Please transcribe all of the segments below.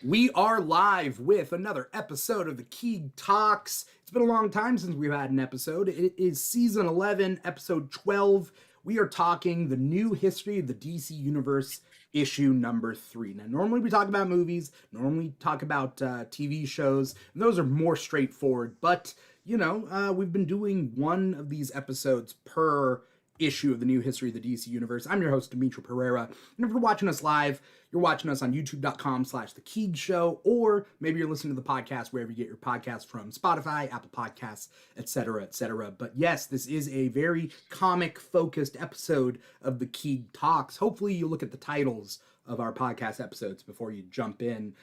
We are live with another episode of the Keeg Talks. It's been a long time since we've had an episode. It is season 11, episode 12. We are talking the new history of the DC Universe, issue number 3. Now, normally we talk about movies, normally talk about TV shows, and those are more straightforward, but, we've been doing one of these episodes per issue of the new history of the DC Universe. I'm your host, Dimithri Pereira, and if you're watching us live, you're watching us on youtube.com/The Keeg Show, or maybe you're listening to the podcast wherever you get your podcasts from, Spotify, Apple Podcasts, etc., etc. But yes, this is a very comic-focused episode of the Keeg Talks. Hopefully you look at the titles of our podcast episodes before you jump in.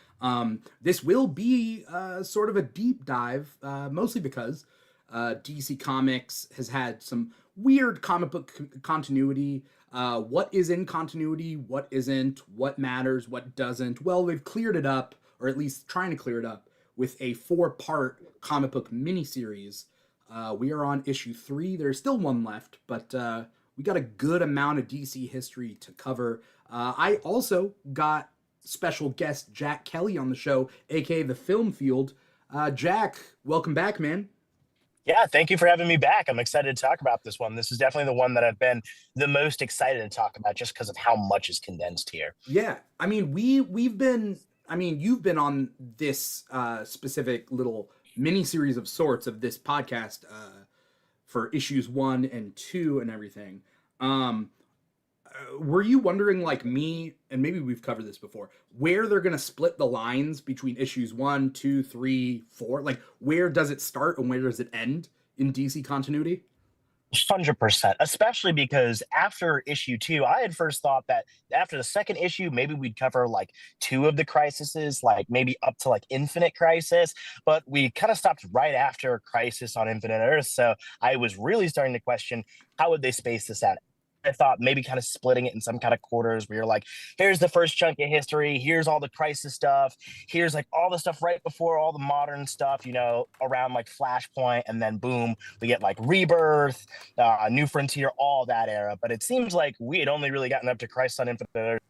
This will be sort of a deep dive, mostly because DC Comics has had some weird comic book continuity. What is in continuity, what isn't, what matters, what doesn't. Well, they've cleared it up, or at least trying to clear it up, with a 4-part comic book miniseries. We are on issue 3. There's still one left, but we got a good amount of DC history to cover. I also got special guest Jack Kelly on the show, aka the Film Field. Jack, welcome back, man. Yeah, thank you for having me back. I'm excited to talk about this one. This is definitely the one that I've been the most excited to talk about just because of how much is condensed here. Yeah, I mean, you've been on this specific little mini series of sorts of this podcast for issues 1 and 2 and everything. Were you wondering, like me, and maybe we've covered this before, where they're gonna split the lines between issues 1, 2, 3, 4? Like, where does it start and where does it end in DC continuity? 100%, especially because after issue 2, I had first thought that after the second issue, maybe we'd cover like 2 of the crises, like maybe up to like Infinite Crisis, but we kind of stopped right after Crisis on Infinite Earth. So I was really starting to question, how would they space this out? I thought maybe kind of splitting it in some kind of quarters where you're like, here's the first chunk of history, here's all the crisis stuff, here's like all the stuff right before all the modern stuff, around like Flashpoint, and then boom, we get like Rebirth, New Frontier, all that era. But it seems like we had only really gotten up to Crisis on Infinite Earth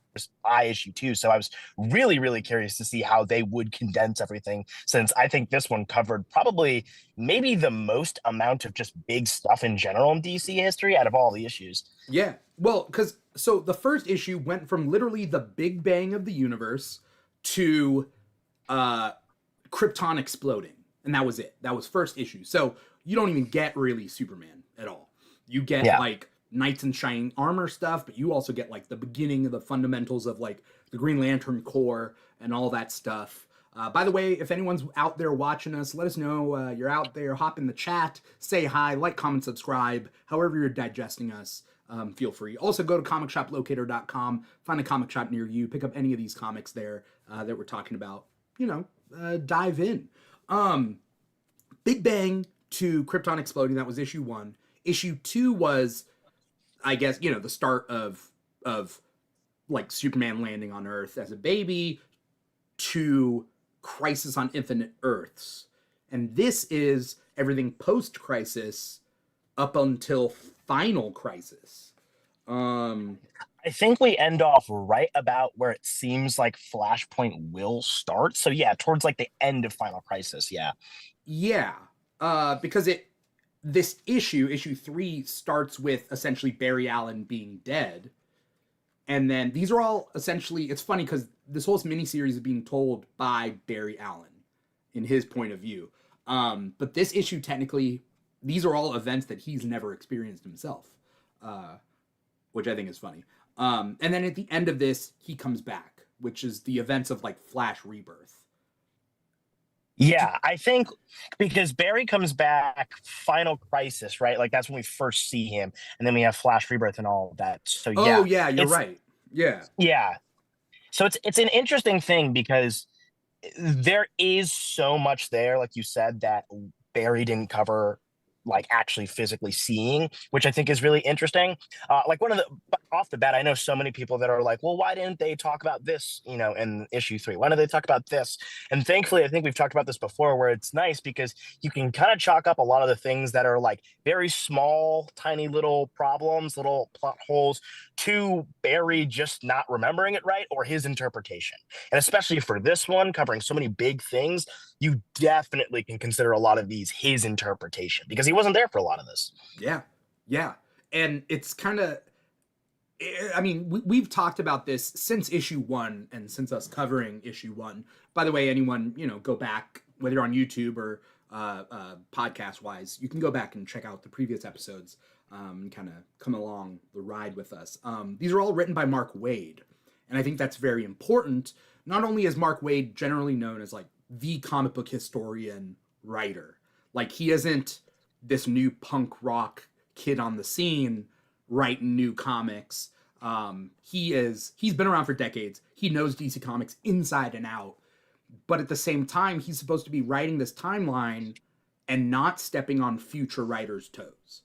by issue 2. So I was really, really curious to see how they would condense everything, since I think this one covered probably maybe the most amount of just big stuff in general in DC history out of all the issues. Yeah, well, so the first issue went from literally the Big Bang of the universe to Krypton exploding, and that was it. That was first issue. So you don't even get really Superman at all. You get Yeah. like knights in shining armor stuff, but you also get like the beginning of the fundamentals of like the Green Lantern Corps and all that stuff. By the way, if anyone's out there watching us, let us know you're out there. Hop in the chat, say hi, like, comment, subscribe, however you're digesting us. Feel free. Also, go to comicshoplocator.com, find a comic shop near you, pick up any of these comics there that we're talking about. Dive in. Big Bang to Krypton exploding. That was issue 1. Issue 2 was, I guess, the start of like Superman landing on Earth as a baby to Crisis on Infinite Earths. And this is everything post-Crisis up until Final Crisis. I think we end off right about where it seems like Flashpoint will start. So yeah, towards like the end of Final Crisis. Yeah. Yeah. Because this issue 3, starts with essentially Barry Allen being dead. And then these are all essentially, it's funny because this whole miniseries is being told by Barry Allen in his point of view. But this issue, technically, these are all events that he's never experienced himself, which I think is funny. And then at the end of this, he comes back, which is the events of like Flash Rebirth. Yeah, I think because Barry comes back, Final Crisis, right? Like that's when we first see him, and then we have Flash Rebirth and all of that. So yeah, Oh yeah, you're right. Yeah. yeah. So it's an interesting thing because there is so much there, like you said, that Barry didn't cover like actually physically seeing, which I think is really interesting. Like one of the off the bat, I know so many people that are like, well, why didn't they talk about this, in issue 3? Why didn't they talk about this? And thankfully, I think we've talked about this before, where it's nice because you can kind of chalk up a lot of the things that are like very small, tiny little problems, little plot holes, to Barry just not remembering it right or his interpretation. And especially for this one, covering so many big things, you definitely can consider a lot of these his interpretation because he wasn't there for a lot of this. Yeah, yeah, and it's kind of. I mean, we've talked about this since issue 1 and since us covering issue 1. By the way, anyone, go back, whether you're on YouTube or podcast wise, you can go back and check out the previous episodes and kind of come along the ride with us. These are all written by Mark Waid. And I think that's very important. Not only is Mark Waid generally known as like the comic book historian writer, like he isn't this new punk rock kid on the scene writing new comics. He's been around for decades. He knows DC Comics inside and out. But at the same time, he's supposed to be writing this timeline and not stepping on future writers' toes.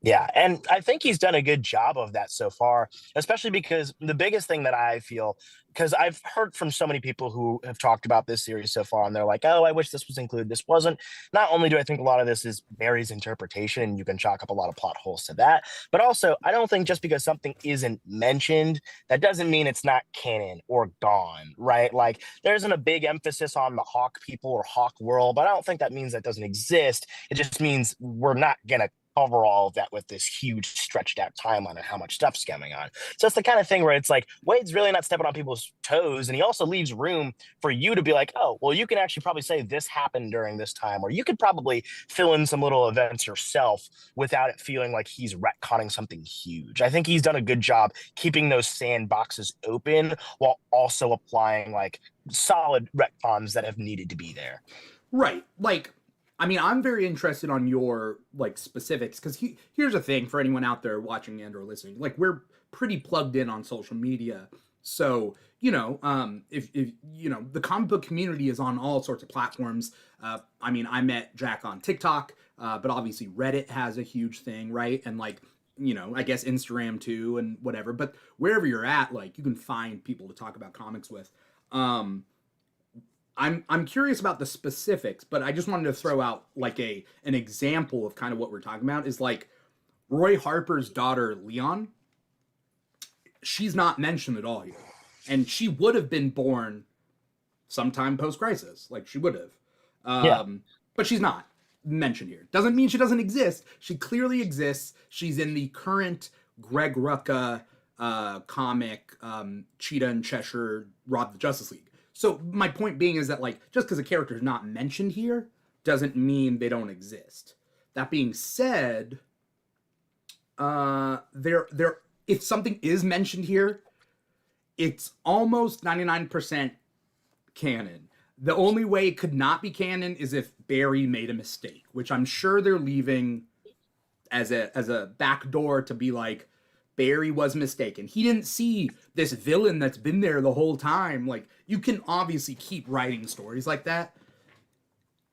Yeah, and I think he's done a good job of that so far, especially because the biggest thing that I feel, because I've heard from so many people who have talked about this series so far, and they're like, oh, I wish this was included. This wasn't. Not only do I think a lot of this is Barry's interpretation, and you can chalk up a lot of plot holes to that, but also I don't think just because something isn't mentioned, that doesn't mean it's not canon or gone, right? Like there isn't a big emphasis on the Hawk people or Hawk world, but I don't think that means that doesn't exist. It just means we're not going to cover all of that with this huge stretched out timeline and how much stuff's going on. So it's the kind of thing where it's like Wade's really not stepping on people's toes, and he also leaves room for you to be like, oh, well, you can actually probably say this happened during this time, or you could probably fill in some little events yourself without it feeling like he's retconning something huge. I think he's done a good job keeping those sandboxes open while also applying like solid retcons that have needed to be there. Right. Like, I mean, I'm very interested on your like specifics because here's the thing for anyone out there watching and or listening. Like, we're pretty plugged in on social media, so if the comic book community is on all sorts of platforms. I mean, I met Jack on TikTok, but obviously Reddit has a huge thing, right? And like, I guess Instagram too, and whatever. But wherever you're at, like, you can find people to talk about comics with. I'm curious about the specifics, but I just wanted to throw out like an example of kind of what we're talking about is like Roy Harper's daughter Leon. She's not mentioned at all here, and she would have been born sometime post crisis, like she would have. Yeah. But she's not mentioned here. Doesn't mean she doesn't exist. She clearly exists. She's in the current Greg Rucka comic, Cheetah and Cheshire robbed the Justice League. So my point being is that like just because a character is not mentioned here doesn't mean they don't exist. That being said, there if something is mentioned here, it's almost 99% canon. The only way it could not be canon is if Barry made a mistake, which I'm sure they're leaving as a backdoor to be like, Barry was mistaken. He didn't see this villain that's been there the whole time. Like, you can obviously keep writing stories like that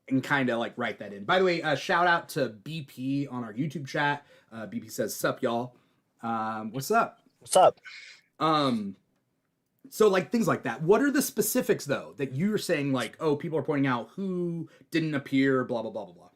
and kind of like write that in. By the way, shout out to BP on our YouTube chat. BP says, "Sup, y'all? What's up? What's up?" So like things like that. What are the specifics though that you're saying like, oh, people are pointing out who didn't appear, blah blah blah blah blah?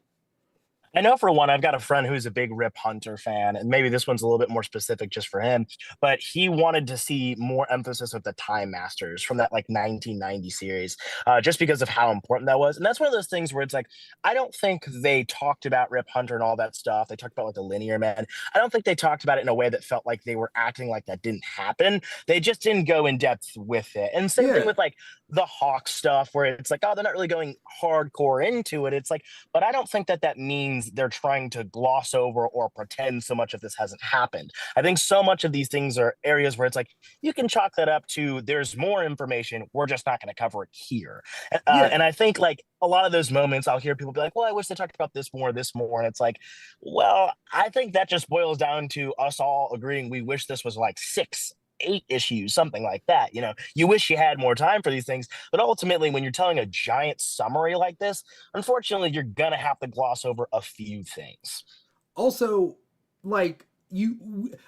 I know for one, I've got a friend who's a big Rip Hunter fan, and maybe this one's a little bit more specific just for him, but he wanted to see more emphasis with the Time Masters from that like 1990 series, just because of how important that was. And that's one of those things where it's like, I don't think they talked about Rip Hunter and all that stuff. They talked about like the Linear Man. I don't think they talked about it in a way that felt like they were acting like that didn't happen. They just didn't go in depth with it. And same thing with like the Hawk stuff, where it's like, oh, they're not really going hardcore into it. It's like, but I don't think that that means they're trying to gloss over or pretend so much of this hasn't happened. I think so much of these things are areas where it's like, you can chalk that up to there's more information. We're just not going to cover it here. And I think like a lot of those moments, I'll hear people be like, well, I wish they talked about this more, this more. And it's like, well, I think that just boils down to us all agreeing we wish this was like 6 8 issues, something like that. You wish you had more time for these things, but ultimately, when you're telling a giant summary like this, unfortunately, you're gonna have to gloss over a few things. Also, like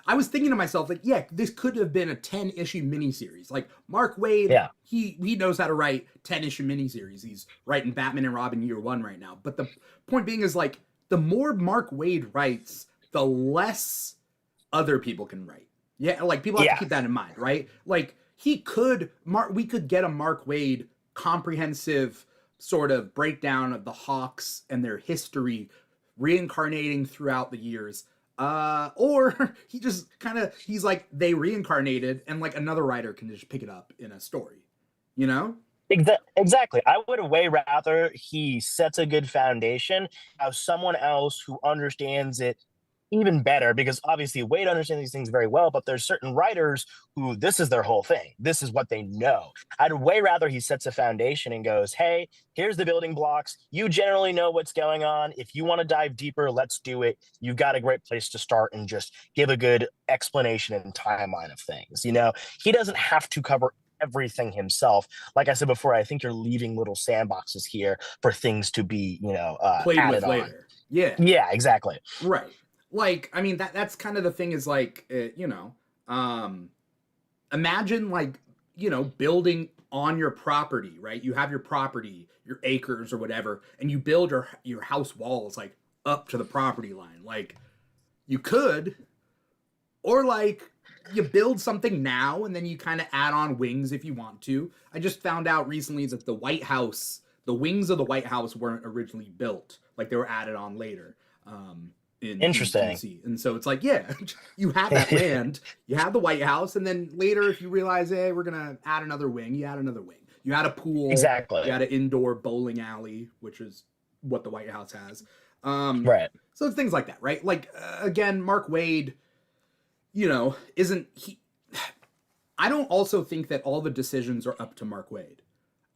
I was thinking to myself, like, yeah, this could have been a 10-issue miniseries. Like Mark Waid, Yeah, he knows how to write 10-issue miniseries. He's writing Batman and Robin year one right now. But the point being is, like, the more Mark Waid writes, the less other people can write. Yeah, like people have to yeah, keep that in mind, right? Like we could get a Mark Waid comprehensive sort of breakdown of the Hawks and their history reincarnating throughout the years. Or he just he's like they reincarnated and like another writer can just pick it up in a story, you know? Exactly. I would way rather he sets a good foundation, have someone else who understands it even better, because obviously Wade understands these things very well, but there's certain writers who this is their whole thing. This is what they know. I'd way rather he sets a foundation and goes, hey, here's the building blocks. You generally know what's going on. If you want to dive deeper, let's do it. You've got a great place to start, and just give a good explanation and timeline of things. He doesn't have to cover everything himself. Like I said before, I think you're leaving little sandboxes here for things to be, Played with added on. later. Yeah. Yeah, exactly. Right. Like, I mean, that's kind of the thing is like, imagine like, building on your property, right? You have your property, your acres or whatever, and you build your house walls like up to the property line. Like, you could, or like you build something now and then you kind of add on wings if you want to. I just found out recently that the wings of the White House weren't originally built, like they were added on later. In Interesting. DC. And so it's like, yeah, you have that land, you have the White House, and then later if you realize, hey, we're gonna add another wing, you add another wing. You had a pool, you Exactly. had an indoor bowling alley, which is what the White House has. Right. So it's things like that, right? Like again, Mark Waid, isn't he? I don't also think that all the decisions are up to Mark Waid.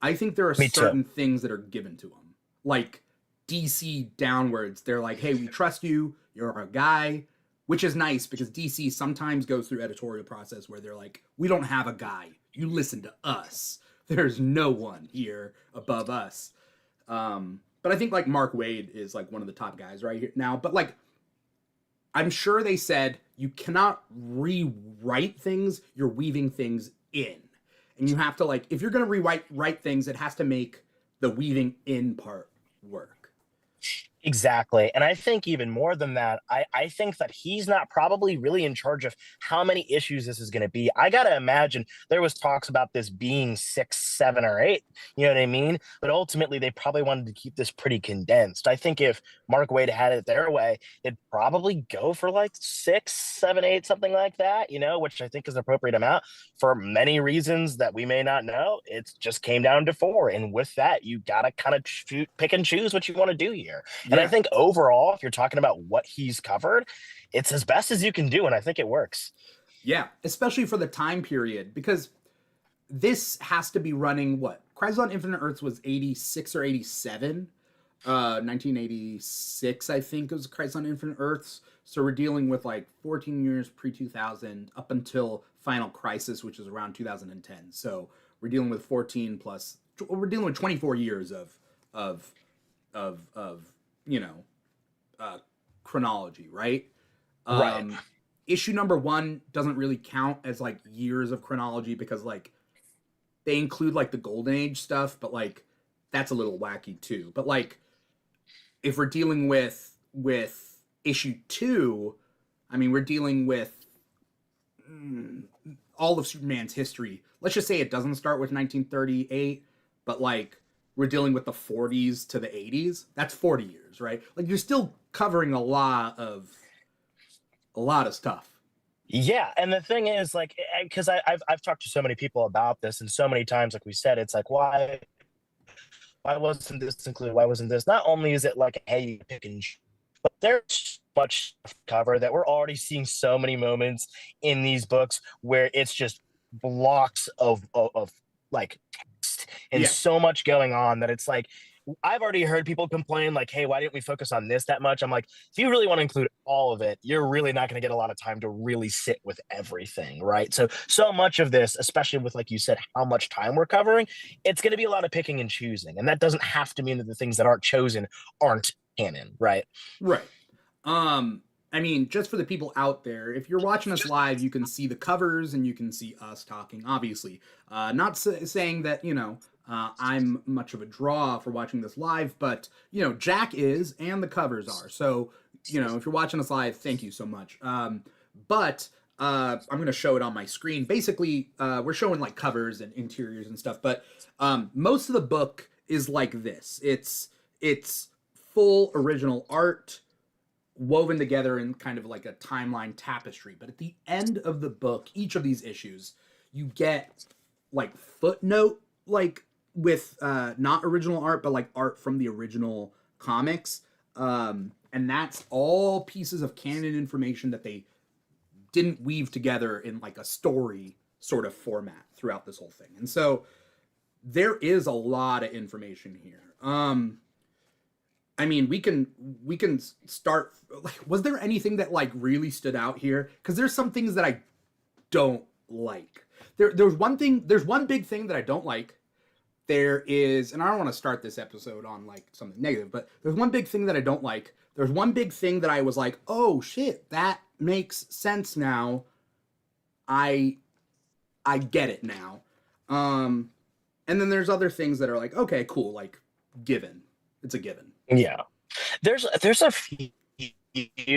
I think there are Me too. certain things that are given to him. Like DC downwards, they're like, hey, we trust you. You're our guy, which is nice because DC sometimes goes through editorial process where they're like, we don't have a guy. You listen to us. There's no one here above us. But I think like Mark Waid is like one of the top guys right here now. But like, I'm sure they said you cannot rewrite things. You're weaving things in, and you have to like if you're gonna write things, it has to make the weaving in part work. Exactly. And I think even more than that, I think that he's not probably really in charge of how many issues this is going to be. I got to imagine there was talks about this being 6, 7, or 8. You know what I mean? But ultimately, they probably wanted to keep this pretty condensed. I think if Mark Waid had it their way, it'd probably go for like 6, 7, 8, something like that, which I think is an appropriate amount. For many reasons that we may not know, it just came down to 4. And with that, you got to kind of pick and choose what you want to do here. And I Yeah, think overall, if you're talking about what he's covered, it's as best as you can do. And I think it works. yeah, especially for the time period because this has to be running what Crisis on Infinite Earths was 86 or 87. 1986, I think, was Crisis on Infinite Earths. So we're dealing with like 14 years pre 2000 up until Final Crisis, which is around 2010. So we're dealing with 14 plus. We're dealing with 24 years of of you know chronology, right? Right. Issue number one doesn't really count as like years of chronology because like they include like the Golden Age stuff, but like that's a little wacky too. But like if we're dealing with issue two, I mean we're dealing with all of Superman's history. Let's just say it doesn't start with 1938, but like we're dealing with the 40s to the 80s. That's 40 years, right? Like you're still covering a lot of stuff. Yeah, and the thing is, like, because I've talked to so many people about this, and so many times, like we said, it's like, why wasn't this included? Why wasn't this? Not only is it like, hey, you pick and choose, but there's much stuff to cover that we're already seeing so many moments in these books where it's just blocks of like text and Yeah. so much going on that it's like I've already heard people complain like, hey, why didn't we focus on this that much? I'm like, if you really want to include all of it, you're really not going to get a lot of time to really sit with everything, right? So much of this, especially with, like you said, how much time we're covering, it's going to be a lot of picking and choosing. And that doesn't have to mean that the things that aren't chosen aren't canon, right? Right. I mean, just for the people out there, if you're watching us live, you can see the covers and you can see us talking, obviously. Not saying that, I'm much of a draw for watching this live, but, Jack is and the covers are. So, if you're watching us live, thank you so much. But I'm going to show it on my screen. Basically, we're showing like covers and interiors and stuff, but most of the book is like this. It's full original art woven together in kind of like a timeline tapestry. But at the end of the book, each of these issues, you get like footnote, like with not original art, but like art from the original comics. And that's all pieces of canon information that they didn't weave together in like a story sort of format throughout this whole thing. And so there is a lot of information here. I mean, we can start. Like, was there anything that like really stood out here? Because there's some things that I don't like. There's one thing. There's one big thing that I don't like. There is, and I don't want to start this episode on like something negative, but there's one big thing that I don't like. There's one big thing that I was like, oh shit, that makes sense now. I I get it now. Um, and then there's other things that are like, okay, cool, like given. It's a given. Yeah. There's a few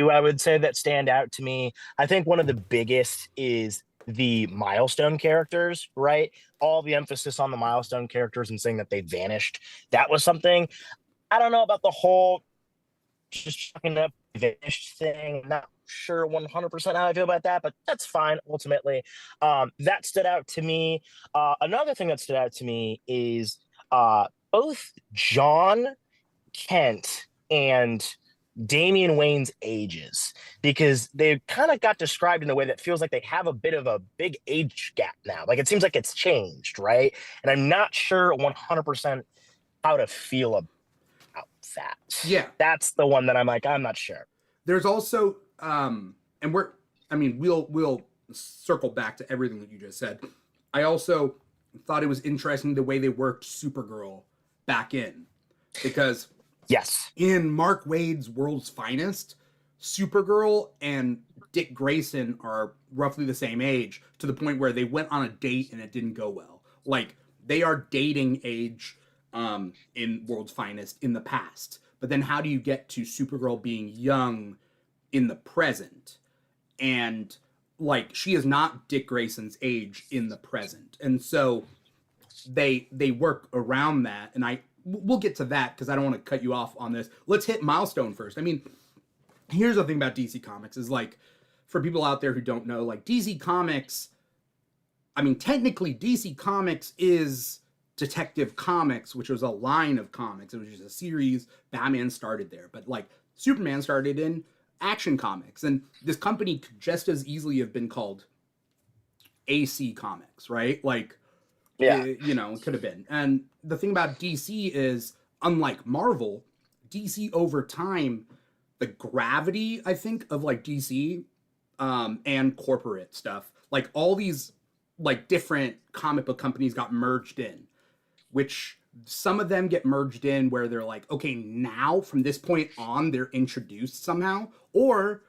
I would say that stand out to me. I think one of the biggest is the milestone characters, right? All the emphasis on the milestone characters and saying that they vanished. That was something. I don't know about the whole just chucking up vanished thing. Not sure 100% how I feel about that, but that's fine ultimately. That stood out to me. Another thing that stood out to me is both John Kent and Damian Wayne's ages, because they kind of got described in a way that feels like they have a bit of a big age gap now. Like it seems like it's changed, right? And I'm not sure 100% how to feel about that. Yeah. That's the one that I'm like, I'm not sure. There's also and I mean, we'll circle back to everything that you just said. I also thought it was interesting the way they worked Supergirl back in, because Yes. in Mark Waid's World's Finest, Supergirl and Dick Grayson are roughly the same age, to the point where they went on a date and it didn't go well. Like they are dating age in World's Finest in the past. But then how do you get to Supergirl being young in the present? And like she is not Dick Grayson's age in the present. And so they work around that, and we'll get to that because I don't want to cut you off on this. Let's hit Milestone first. I mean, here's the thing about DC Comics is like, for people out there who don't know, like DC Comics, I mean, technically DC Comics is Detective Comics, which was a line of comics. It was just a series. Batman started there, but like Superman started in Action Comics, and this company could just as easily have been called AC Comics, right? Like, Yeah. it could have been. And the thing about DC is, unlike Marvel, DC over time, the gravity, I think, of like DC and corporate stuff, like all these like different comic book companies got merged in, which some of them get merged in where they're like, okay, now from this point on, they're introduced somehow, or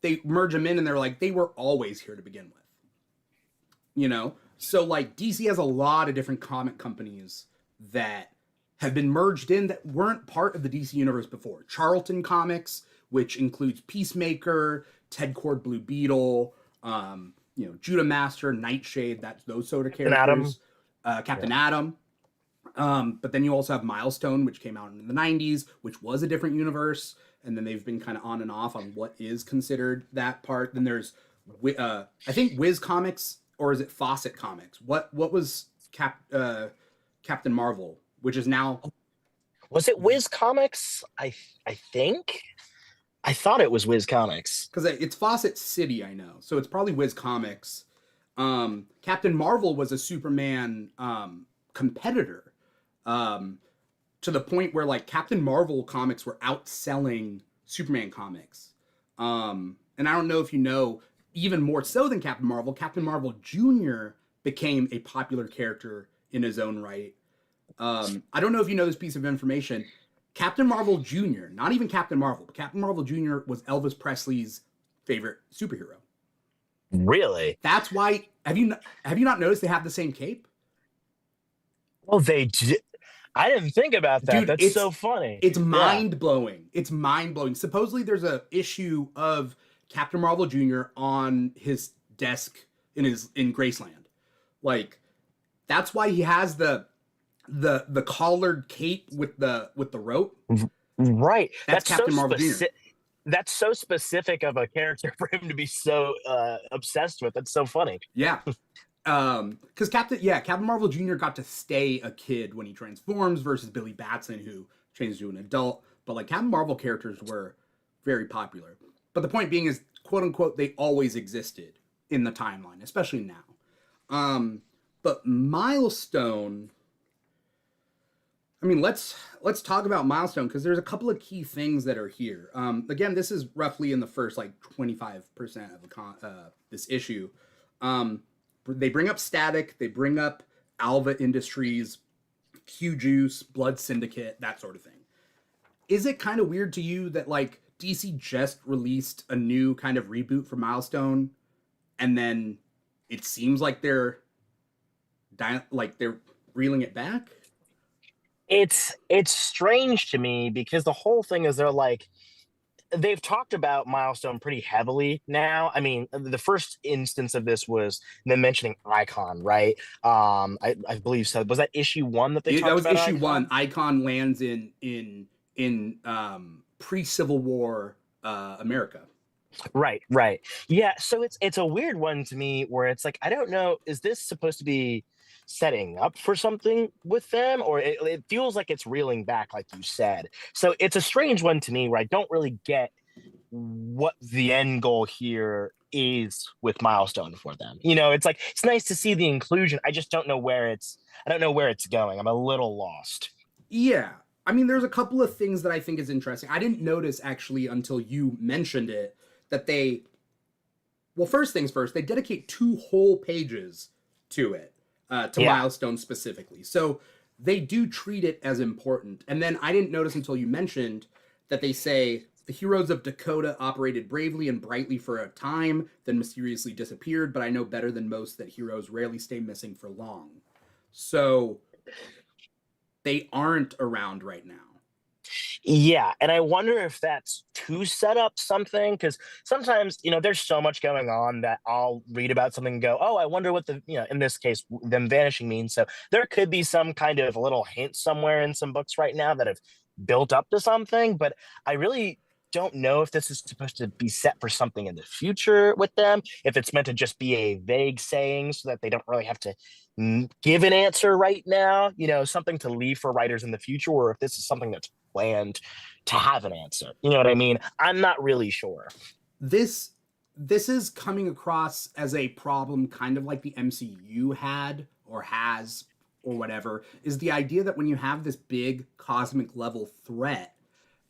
they merge them in and they're like, they were always here to begin with, So like DC has a lot of different comic companies that have been merged in that weren't part of the DC universe before. Charlton Comics, which includes Peacemaker, Ted Cord Blue Beetle, Judah Master, Nightshade, that's those sort of characters. Captain Atom. But then you also have Milestone, which came out in the 90s, which was a different universe. And then they've been kind of on and off on what is considered that part. Then there's, I think, Wiz Comics, or is it Fawcett Comics? What was Captain Marvel, which is now... Was it Wiz Comics? I think. I thought it was Wiz Comics. Because it's Fawcett City, I know. So it's probably Wiz Comics. Captain Marvel was a Superman competitor. to the point where like Captain Marvel comics were outselling Superman comics. And I don't know if you know, even more so than Captain Marvel Jr. became a popular character in his own right. I don't know if you know this piece of information. Captain Marvel Jr., not even Captain Marvel, but Captain Marvel Jr. was Elvis Presley's favorite superhero. Really? That's why have you not noticed they have the same cape? Well, they did. I didn't think about that. Dude, That's so funny. it's Yeah. mind blowing. It's mind blowing. Supposedly, there's a issue of Captain Marvel Jr. on his desk in Graceland. Like that's why he has the collared cape with the rope. Right. That's Captain Marvel Jr. That's so specific of a character for him to be so obsessed with. That's so funny. Yeah. Because Captain Marvel Jr. got to stay a kid when he transforms versus Billy Batson, who changes to an adult. But like Captain Marvel characters were very popular. But the point being is, quote unquote, they always existed in the timeline, especially now. But Milestone. I mean, let's talk about Milestone because there's a couple of key things that are here. Again, this is roughly in the first like 25% of this issue. They bring up Static, they bring up Alva Industries, Q Juice, Blood Syndicate, that sort of thing. Is it kind of weird to you that like DC just released a new kind of reboot for Milestone, and then it seems like they're reeling it back? It's strange to me because the whole thing is they've talked about Milestone pretty heavily now. I mean, the first instance of this was them mentioning Icon, right? I believe so. Was that issue one that they That talked was about issue Icon? one. Icon lands in pre-Civil War America. Right. Yeah, so it's a weird one to me where it's like I don't know, is this supposed to be setting up for something with them, or it feels like it's reeling back, like you said. So it's a strange one to me where I don't really get what the end goal here is with Milestone for them. It's like it's nice to see the inclusion. I don't know where it's going. I'm a little lost. Yeah. I mean, there's a couple of things that I think is interesting. I didn't notice actually until you mentioned it that well, first things first, they dedicate 2 whole pages to it, to Yeah. Milestone specifically. So they do treat it as important. And then I didn't notice until you mentioned that they say the heroes of Dakota operated bravely and brightly for a time, then mysteriously disappeared, but I know better than most that heroes rarely stay missing for long. So they aren't around right now. Yeah, and I wonder if that's to set up something because sometimes, there's so much going on that I'll read about something and go, oh, I wonder what in this case, them vanishing means. So there could be some kind of little hint somewhere in some books right now that have built up to something, but I really don't know if this is supposed to be set for something in the future with them, if it's meant to just be a vague saying so that they don't really have to give an answer right now, something to leave for writers in the future, or if this is something that's planned to have an answer. You know what I mean? I'm not really sure. This this is coming across as a problem kind of like the MCU had or has or whatever, is the idea that when you have this big cosmic level threat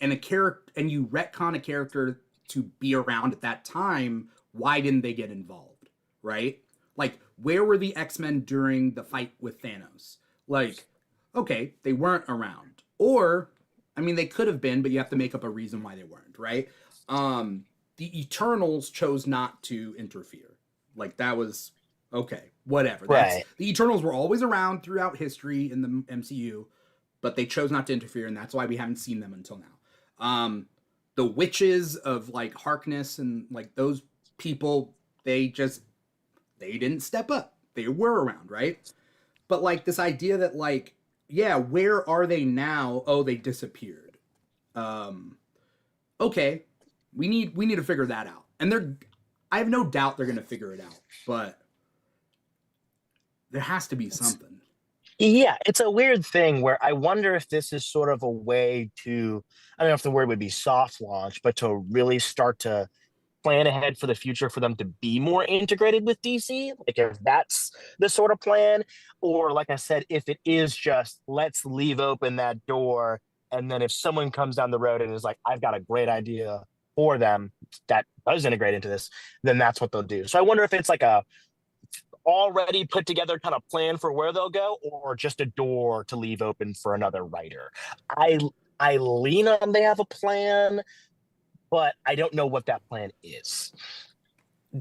and a character and you retcon a character to be around at that time, why didn't they get involved? Right? Like, where were the X-Men during the fight with Thanos? Like, okay, they weren't around. Or, I mean, they could have been, but you have to make up a reason why they weren't, right? The Eternals chose not to interfere. Like, that was okay, whatever. Right. The Eternals were always around throughout history in the MCU, but they chose not to interfere, and that's why we haven't seen them until now. The witches of like Harkness and like those people, they didn't step up. They were around, right? But like this idea that like, yeah, where are they now? Oh, they disappeared. Um, okay, we need to figure that out. And I have no doubt they're gonna figure it out, but there has to be something. Yeah, it's a weird thing where I wonder if this is sort of a way to, I don't know if the word would be soft launch, but to really start to plan ahead for the future for them to be more integrated with DC, like if that's the sort of plan, or like I said, if it is just let's leave open that door, and then if someone comes down the road and is like, I've got a great idea for them that does integrate into this, then that's what they'll do. So I wonder if it's like a already put together kind of plan for where they'll go, or just a door to leave open for another writer. I I lean on they have a plan, but I don't know what that plan is.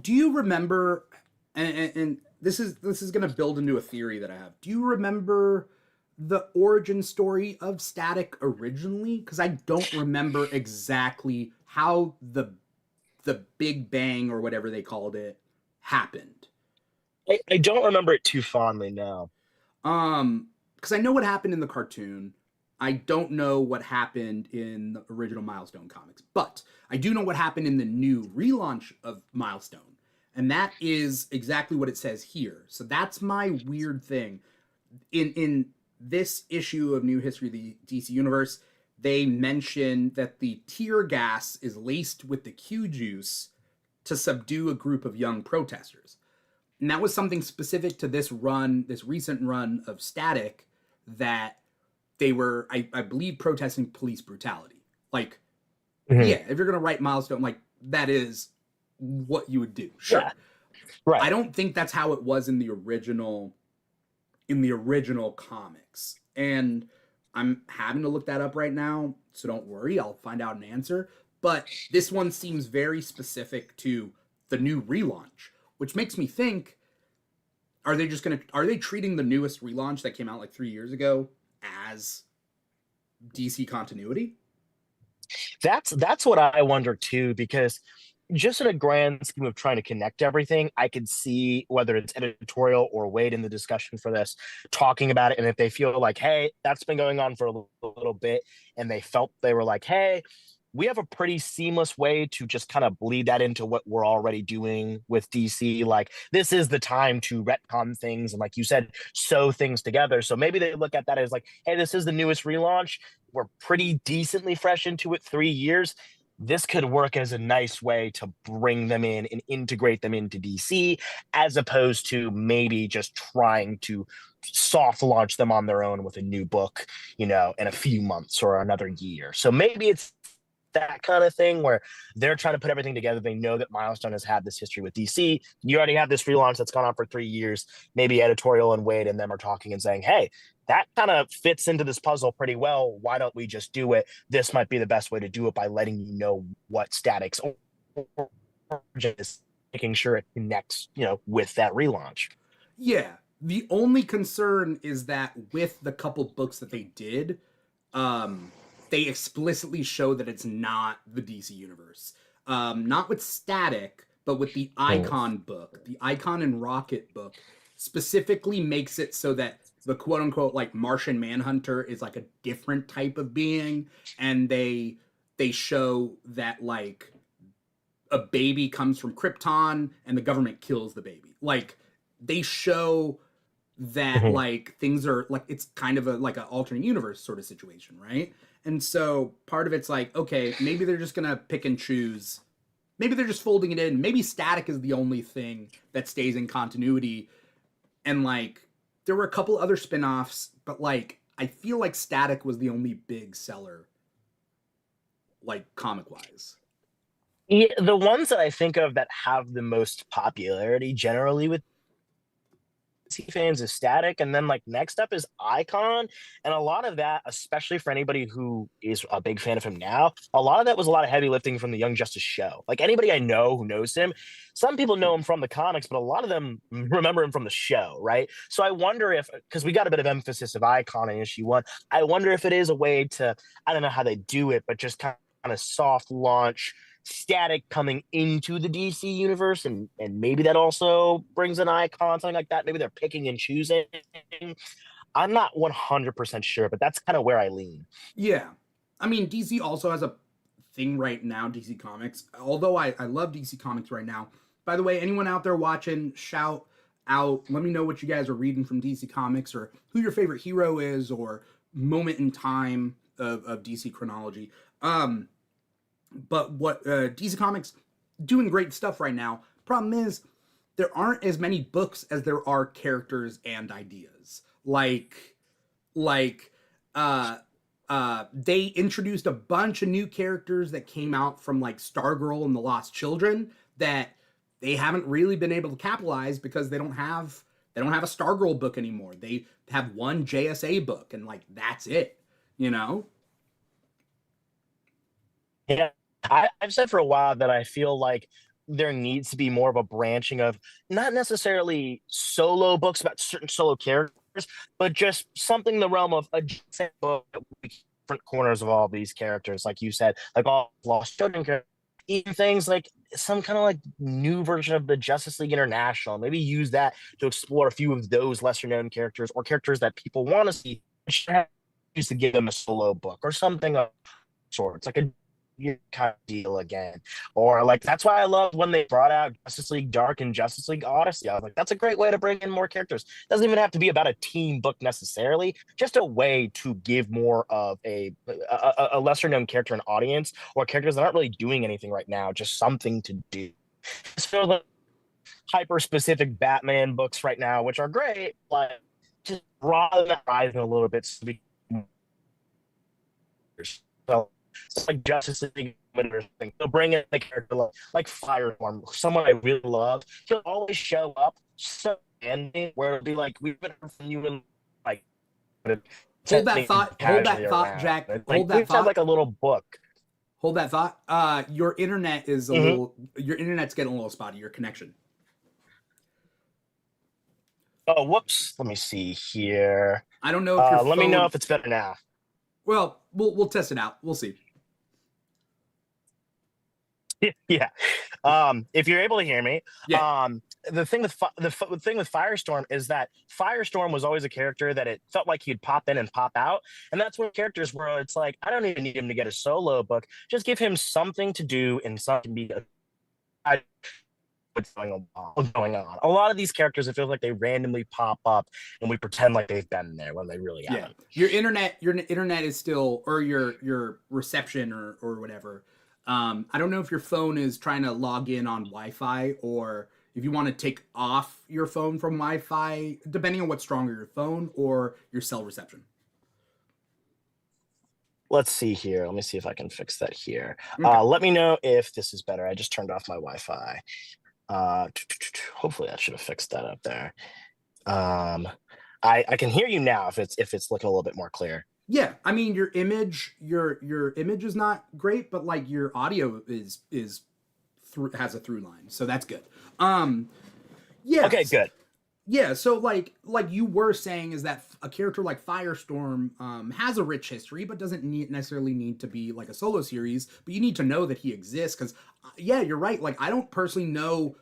Do you remember? And this is going to build into a theory that I have. Do you remember the origin story of Static originally? Because I don't remember exactly how the Big Bang or whatever they called it happened. I don't remember it too fondly now. Because I know what happened in the cartoon. I don't know what happened in the original Milestone comics, but I do know what happened in the new relaunch of Milestone, and that is exactly what it says here. So that's my weird thing. In this issue of New History of the DC Universe, they mention that the tear gas is laced with the Q juice to subdue a group of young protesters. And that was something specific to this run, this recent run of Static, that they were, I believe, protesting police brutality. Like, Mhm. yeah, if you're gonna write Milestone, like that is what you would do. Sure. Yeah, right. I don't think that's how it was in the original comics. And I'm having to look that up right now, so don't worry, I'll find out an answer. But this one seems very specific to the new relaunch, which makes me think, are they treating the newest relaunch that came out like 3 years ago as DC continuity? That's what I wonder too, because just in a grand scheme of trying to connect everything, I could see whether it's editorial or Wade in the discussion for this talking about it. And if they feel like, hey, that's been going on for a little bit, and they felt they were like, hey, we have a pretty seamless way to just kind of bleed that into what we're already doing with DC. Like, this is the time to retcon things and, like you said, sew things together. So maybe they look at that as like, hey, this is the newest relaunch. We're pretty decently fresh into it 3 years. This could work as a nice way to bring them in and integrate them into DC, as opposed to maybe just trying to soft launch them on their own with a new book, in a few months or another year. So maybe it's that kind of thing where they're trying to put everything together. They know that Milestone has had this history with DC. You already have this relaunch that's gone on for 3 years. Maybe editorial and Wade and them are talking and saying, hey, that kind of fits into this puzzle pretty well. Why don't we just do it? This might be the best way to do it by letting you know what Static's origin is, making sure it connects, with that relaunch. Yeah. The only concern is that with the couple books that they did, they explicitly show that it's not the DC universe. Not with Static, but with the Icon book. The Icon and Rocket book specifically makes it so that the quote unquote like Martian Manhunter is like a different type of being, and they show that like a baby comes from Krypton and the government kills the baby. Like they show that Mhm. like things are like it's kind of a like an alternate universe sort of situation, right? And so part of it's like, okay, maybe they're just gonna pick and choose. Maybe they're just folding it in. Maybe Static is the only thing that stays in continuity. And like there were a couple other spin-offs, but like I feel like Static was the only big seller, like comic wise. Yeah, the ones that I think of that have the most popularity generally with fans is Static, and then like next up is Icon, and a lot of that, especially for anybody who is a big fan of him now, a lot of that was a lot of heavy lifting from the Young Justice show. Like anybody I know who knows him, some people know him from the comics, but a lot of them remember him from the show, right? So I wonder if, because we got a bit of emphasis of Icon in issue 1, I wonder if it is a way to, I don't know how they do it, but just kind of soft launch Static coming into the DC universe, and maybe that also brings an Icon, something like that. Maybe they're picking and choosing. I'm not 100% sure, but that's kind of where I lean. Yeah. I mean, DC also has a thing right now, DC Comics. Although I love DC Comics right now. By the way, anyone out there watching, shout out. Let me know what you guys are reading from DC Comics, or who your favorite hero is, or moment in time of DC chronology. But what DC Comics doing great stuff right now. Problem is, there aren't as many books as there are characters and ideas. Like uh they introduced a bunch of new characters that came out from like Stargirl and the Lost Children that they haven't really been able to capitalize because they don't have a Stargirl book anymore. They have one JSA book and like that's it, you know? Yeah, I've said for a while that I feel like there needs to be more of a branching of not necessarily solo books about certain solo characters, but just something in the realm of a decent book that we different corners of all these characters, like you said, like all Lost Children characters, even things like some kind of like new version of the Justice League International. Maybe use that to explore a few of those lesser known characters or characters that people want to see. Used to give them a solo book or something of sorts, like a kind of deal again. Or like that's why I love when they brought out Justice League Dark and Justice League Odyssey. I was like, that's a great way to bring in more characters. Doesn't even have to be about a team book necessarily, just a way to give more of a lesser known character an audience, or characters that aren't really doing anything right now, just something to do. So the hyper specific Batman books right now, which are great, but just broaden the horizon a little bit so so it's like Justice League or something. They'll bring in a character like Firestorm, someone I really love. He'll always show up so ending where it'll be like, we've been heard from you in like Hold casually that thought, around. Jack. It's like Hold we that just have thought. like a little book. Hold that thought. Mhm. Your internet's getting a little spotty, your connection. Oh, whoops. Let me see here. I don't know if your Let me know phone. if it's better now. Well, we'll test it out. We'll see. Yeah. If you're able to hear me, Yeah. the thing with the thing with Firestorm is that Firestorm was always a character that it felt like he'd pop in and pop out, and that's one characters where it's like I don't even need him to get a solo book. Just give him something to do and something to be. What's going on? A lot of these characters, it feels like they randomly pop up and we pretend like they've been there when they really Yeah. haven't. Your internet is still, or your reception or whatever. I don't know if your phone is trying to log in on Wi-Fi or if you want to take off your phone from Wi-Fi, depending on what's stronger, your phone or your cell reception. Let's see here. Let me see if I can fix that here. Okay. Let me know if this is better. I just turned off my Wi-Fi. Hopefully that should have fixed that up there. I can hear you now if it's looking a little bit more clear. Yeah, I mean your image is not great, but like your audio is through has a through line, so that's good. Um, Okay, yes, good. yeah. So like you were saying is that a character like Firestorm has a rich history, but doesn't necessarily need to be like a solo series. But you need to know that he exists because yeah, you're right. Like I don't personally know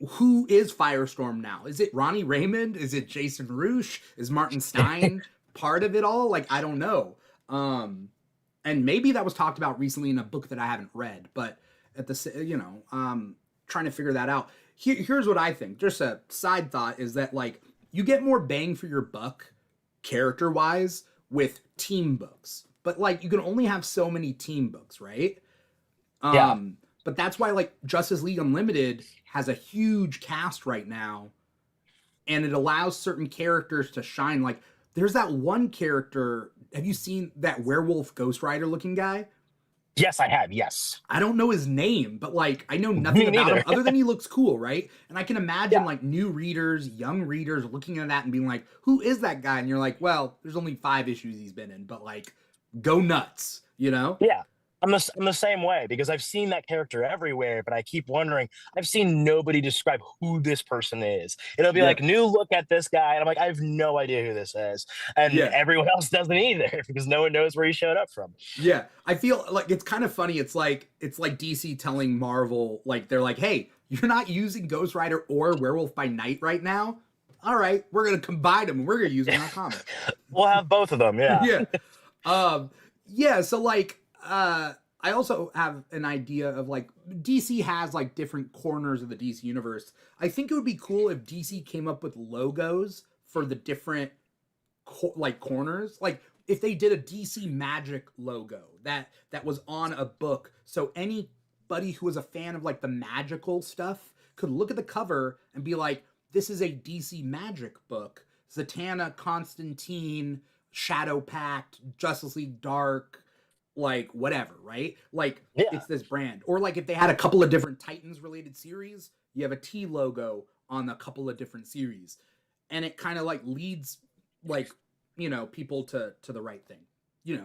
who is Firestorm now? Is it Ronnie Raymond? Is it Jason Roosh? Is Martin Stein part of it all? Like I don't know. And maybe that was talked about recently in a book that I haven't read, but at the trying to figure that out. Here's what I think. Just a side thought is that like you get more bang for your buck character wise with team books, but like you can only have so many team books, right? Yeah. But that's why like Justice League Unlimited has a huge cast right now, and it allows certain characters to shine. Like there's that one character. Have you seen that werewolf Ghost Rider looking guy? Yes, I have. Yes. I don't know his name, but like I know nothing Me about him neither. other than he looks cool, right? And I can imagine Yeah. like new readers, young readers looking at that and being like, "Who is that guy?" And you're like, "Well, there's only 5 issues he's been in, but like, go nuts," you know? Yeah. I'm the same way because I've seen that character everywhere, but I keep wondering. I've seen nobody describe who this person is. It'll be like, Yep. new look at this guy, and I'm like, I have no idea who this is, and Yeah. everyone else doesn't either because no one knows where he showed up from. Yeah, I feel like it's kind of funny. It's like DC telling Marvel like they're like, "Hey, you're not using Ghost Rider or Werewolf by Night right now. All right, we're gonna combine them and we're gonna use them in our comic." We'll have both of them. Yeah. Yeah, um, yeah. So like, I also have an idea of like DC has like different corners of the DC universe. I think it would be cool if DC came up with logos for the different like corners, like if they did a DC Magic logo that was on a book, so any anybody who was a fan of like the magical stuff could look at the cover and be like, this is a DC Magic book. Zatanna, Constantine, Shadow Pact, Justice League Dark, like whatever, right? Like Yeah. it's this brand. Or like if they had a couple of different Titans related series, you have a T logo on a couple of different series. And it kind of like leads like, people to the right thing.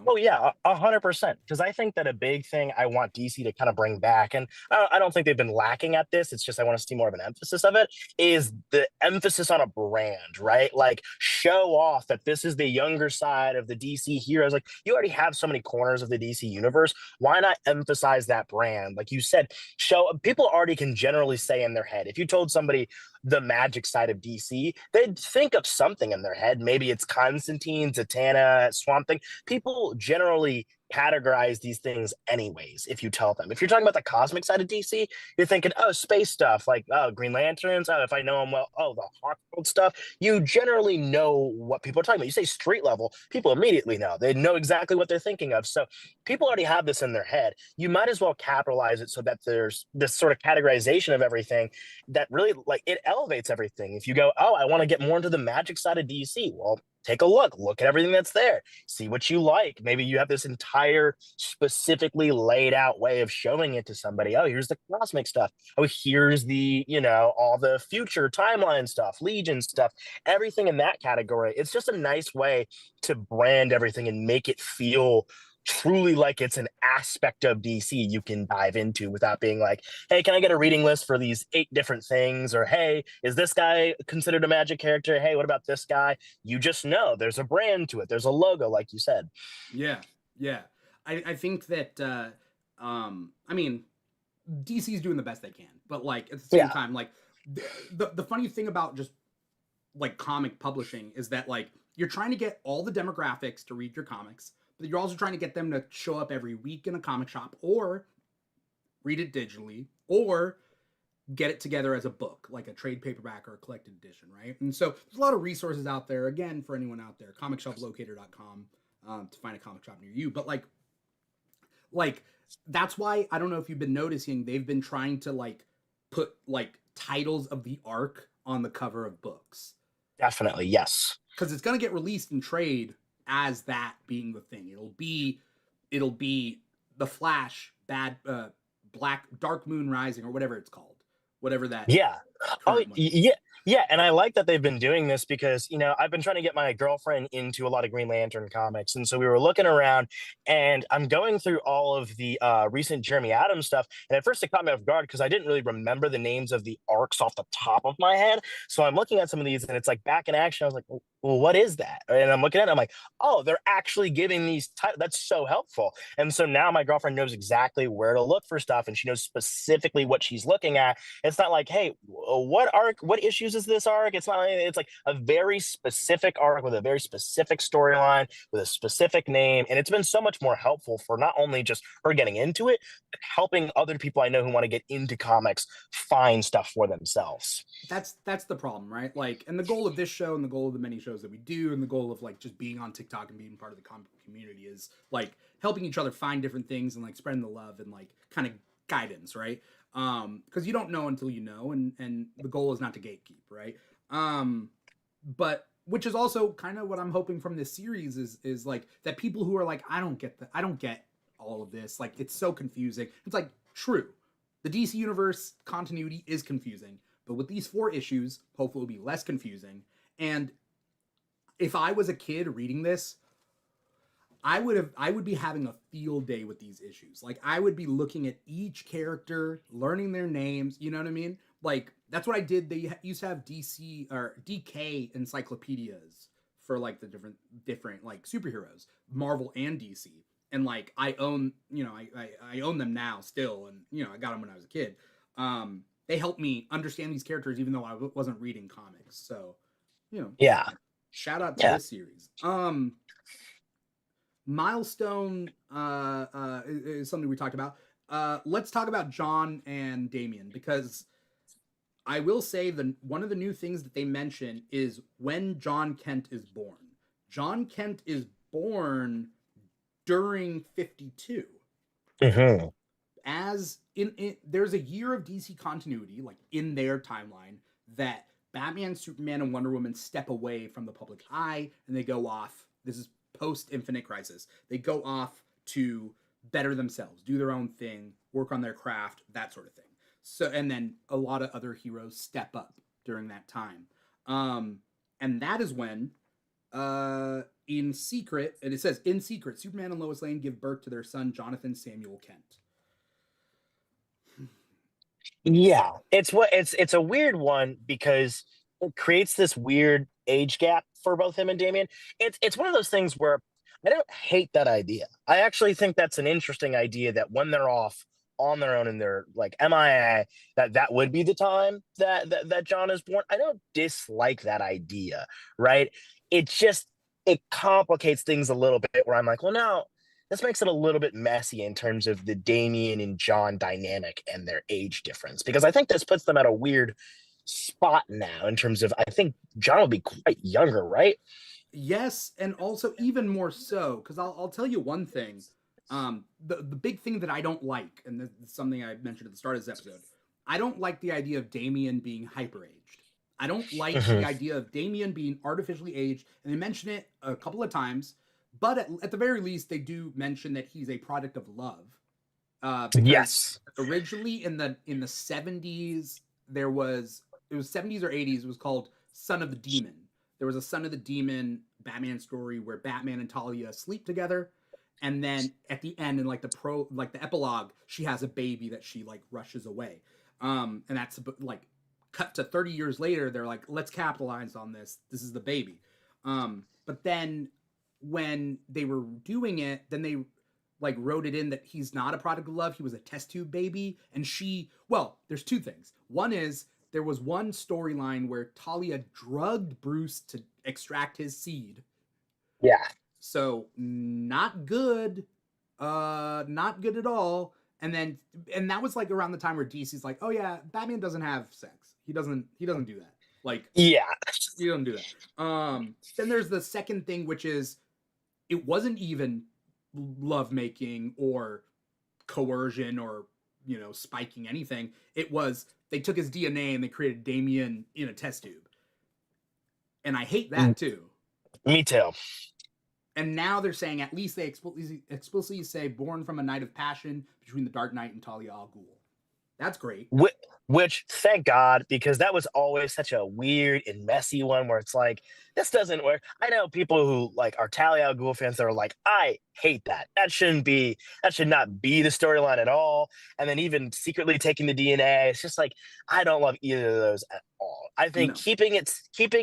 Oh yeah, 100%. Because I think that a big thing I want DC to kind of bring back, and I don't think they've been lacking at this. It's just I want to see more of an emphasis of it. Is the emphasis on a brand, right? Like show off that this is the younger side of the DC heroes. Like you already have so many corners of the DC universe. Why not emphasize that brand? Like you said, show people already can generally say in their head. If you told somebody the magic side of DC, they'd think of something in their head. Maybe it's Constantine, Zatanna, Swamp Thing. People generally categorize these things anyways if you tell them. If you're talking about the cosmic side of DC, you're thinking, oh, space stuff, like, oh, Green Lanterns, oh, if I know them well, oh, the Hawk World stuff. You generally know what people are talking about. You say street level, people immediately know. They know exactly what they're thinking of. So people already have this in their head. You might as well capitalize it so that there's this sort of categorization of everything that really like it elevates everything. If you go, oh, I want to get more into the magic side of DC, well, take a look at everything that's there, see what you like. Maybe you have this entire specifically laid out way of showing it to somebody. Oh, here's the cosmic stuff. Oh, here's the, all the future timeline stuff, Legion stuff, everything in that category. It's just a nice way to brand everything and make it feel truly like it's an aspect of DC you can dive into without being like, hey, can I get a reading list for these 8 different things? Or hey, is this guy considered a magic character? Hey, what about this guy? You just know there's a brand to it. There's a logo, like you said. Yeah, yeah. I think that I mean DC's doing the best they can, but like at the same Yeah. time, like the funny thing about just like comic publishing is that like you're trying to get all the demographics to read your comics, but you're also trying to get them to show up every week in a comic shop or read it digitally or get it together as a book, like a trade paperback or a collected edition, right? And so there's a lot of resources out there. Again, for anyone out there, comicshelflocator.com to find a comic shop near you. But like that's why I don't know if you've been noticing they've been trying to like put like titles of the arc on the cover of books Definitely, yes. because it's going to get released in trade as that being the thing. It'll be the Flash, bad Black Dark Moon Rising or whatever it's called, whatever that Yeah. Oh, current one is. yeah. Yeah, and I like that they've been doing this because, I've been trying to get my girlfriend into a lot of Green Lantern comics. And so we were looking around and I'm going through all of the recent Jeremy Adams stuff. And at first it caught me off guard because I didn't really remember the names of the arcs off the top of my head. So I'm looking at some of these and it's like Back in Action. I was like, well, what is that? And I'm looking at it, I'm like, oh, they're actually giving these titles. That's so helpful. And so now my girlfriend knows exactly where to look for stuff and she knows specifically what she's looking at. It's not like, hey, what arc, what issues is this arc? It's not, it's like a very specific arc with a very specific storyline with a specific name. And it's been so much more helpful for not only just her getting into it, but helping other people I know who want to get into comics find stuff for themselves. That's the problem, right? Like, and the goal of this show and the goal of the many shows that we do and the goal of like just being on TikTok and being part of the comic community is like helping each other find different things and like spreading the love and like kind of guidance, right? Because you don't know until you know, and the goal is not to gatekeep, right? But which is also kind of what I'm hoping from this series is like that people who are like, I don't get all of this, like it's so confusing. It's like true, the DC universe continuity is confusing, but with these 4 issues, hopefully it'll be less confusing. And if I was a kid reading this, I would be having a field day with these issues. Like I would be looking at each character, learning their names, you know what I mean? Like that's what I did. They used to have DC or DK encyclopedias for like the different like superheroes, Marvel and DC. And like I own, I own them now still and I got them when I was a kid. They helped me understand these characters even though I wasn't reading comics. So, Yeah. shout out to Yeah. this series. Milestone is something we talked about. Let's talk about John and Damian because I will say one of the new things that they mention is when John Kent is born. John Kent is born during 52. Mm-hmm. as in there's a year of DC continuity, like in their timeline, that Batman, Superman, and Wonder Woman step away from the public eye and they go off. This is post Infinite Crisis. They go off to better themselves, do their own thing, work on their craft, that sort of thing. So, and then a lot of other heroes step up during that time. And that is when, in secret, and it says, in secret, Superman and Lois Lane give birth to their son, Jonathan Samuel Kent. Yeah, it's a weird one because it creates this weird age gap for both him and Damien. It's one of those things where I don't hate that idea. I actually think that's an interesting idea that when they're off on their own and they're like MIA, that would be the time that John is born. I don't dislike that idea, right? It just it complicates things a little bit where I'm like, well, no, this makes it a little bit messy in terms of the Damien and John dynamic and their age difference because I think this puts them at a weird spot now in terms of I think John will be quite younger, right? Yes, and also even more so, because I'll tell you one thing. The big thing that I don't like, and this is something I mentioned at the start of this episode, I don't like the idea of Damien being hyper aged. I don't like the Mm-hmm. idea of Damien being artificially aged, and they mention it a couple of times, but at the very least, they do mention that he's a product of love. Because Yes. originally in the 70s, it was 70s or 80s, it was called Son of the Demon. There was a Son of the Demon Batman story where Batman and Talia sleep together, and then at the end in like the epilogue, she has a baby that she like rushes away. And that's like cut to 30 years later, they're like, let's capitalize on this. This is the baby. But then when they were doing it, then they like wrote it in that he's not a product of love. He was a test tube baby. And well, there's two things. One is there was one storyline where Talia drugged Bruce to extract his seed. Yeah. So not good. Not good at all. And that was like around the time where DC's like, oh yeah, Batman doesn't have sex. He doesn't do that. Like, Yeah. he doesn't do that. Then there's the second thing, which is it wasn't even lovemaking or coercion or spiking anything. It was they took his DNA and they created Damien in a test tube, and I hate that too. Me too. And now they're saying at least they explicitly say born from a night of passion between the Dark Knight and Talia al Ghul. That's great. Which thank God, because that was always such a weird and messy one where it's like, this doesn't work. I know people who like are Talia al Ghul fans that are like, I hate that. That should not be the storyline at all. And then even secretly taking the DNA, it's just like, I don't love either of those at all. I think No. keeping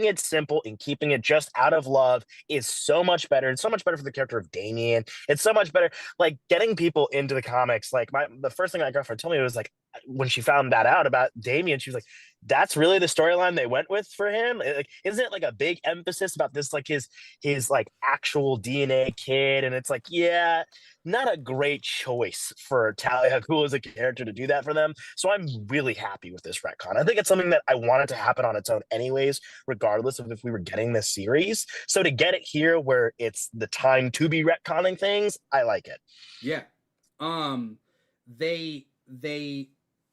it simple and keeping it just out of love is so much better. It's so much better for the character of Damien. It's so much better. Like getting people into the comics. Like the first thing my girlfriend told me was like, when she found that out about Damien, she was like, that's really the storyline they went with for him. Like, isn't it like a big emphasis about this, like his like actual DNA kid? And it's like, yeah, not a great choice for Talia al Ghul as a character to do that for them. So I'm really happy with this retcon. I think it's something that I wanted to happen on its own anyways, regardless of if we were getting this series. So to get it here where it's the time to be retconning things, I like it. Yeah. They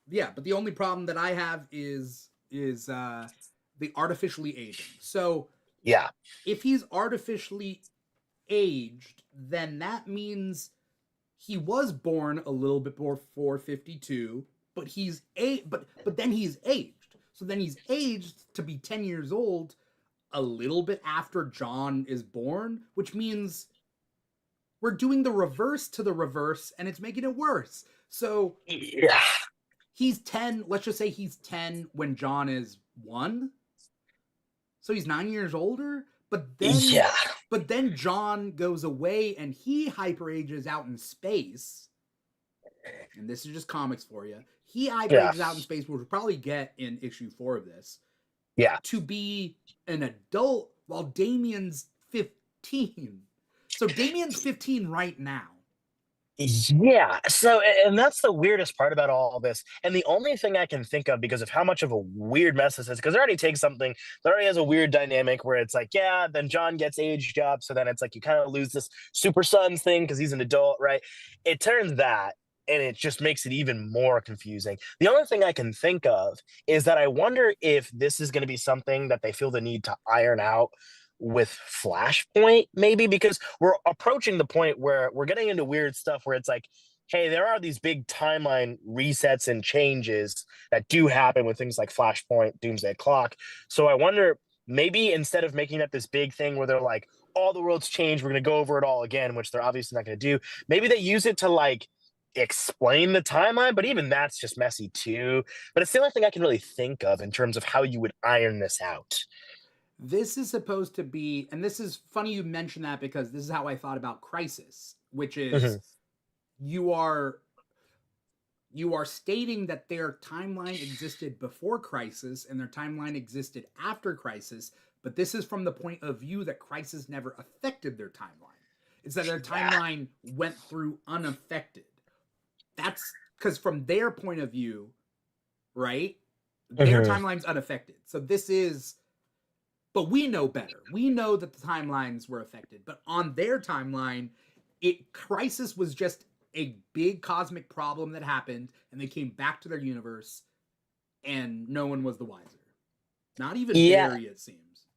yeah, but the only problem that I have is the artificially aging. So Yeah. if he's artificially aged, then that means he was born a little bit before 52, but but then he's aged. So then he's aged to be 10 years old a little bit after John is born, which means we're doing the reverse to the reverse and it's making it worse. So Yeah. he's 10, let's just say he's 10 when John is 1. So he's 9 years older, Yeah. but then John goes away and he hyper ages out in space. And this is just comics for you. He hyper ages out in space, which we'll probably get in issue 4 of this. Yeah. To be an adult while Damien's 15. So Damien's 15 right now. Yeah. So, and that's the weirdest part about all this. And the only thing I can think of because of how much of a weird mess this is, because it already takes something that already has a weird dynamic where it's like, yeah, then John gets aged up. So then it's like you kind of lose this super sons thing because he's an adult, right? It turns that and it just makes it even more confusing. The only thing I can think of is that I wonder if this is going to be something that they feel the need to iron out with Flashpoint, maybe because we're approaching the point where we're getting into weird stuff where it's like, hey, there are these big timeline resets and changes that do happen with things like Flashpoint, Doomsday Clock. So I wonder, maybe instead of making that this big thing where they're like, all the world's changed, we're going to go over it all again, which they're obviously not going to do, maybe they use it to like explain the timeline, but even that's just messy too. But it's the only thing I can really think of in terms of how you would iron this out. This is supposed to be, and this is funny you mention that because this is how I thought about Crisis, which is Mhm. you are you are stating that their timeline existed before Crisis and their timeline existed after Crisis, but this is from the point of view that Crisis never affected their timeline. It's that their Yeah. timeline went through unaffected. That's because from their point of view, right? Their Mhm. timeline's unaffected. So this is, but we know better. We know that the timelines were affected, but on their timeline, it Crisis was just a big cosmic problem that happened, and they came back to their universe, and no one was the wiser. Not even Yeah, Barry, it seems.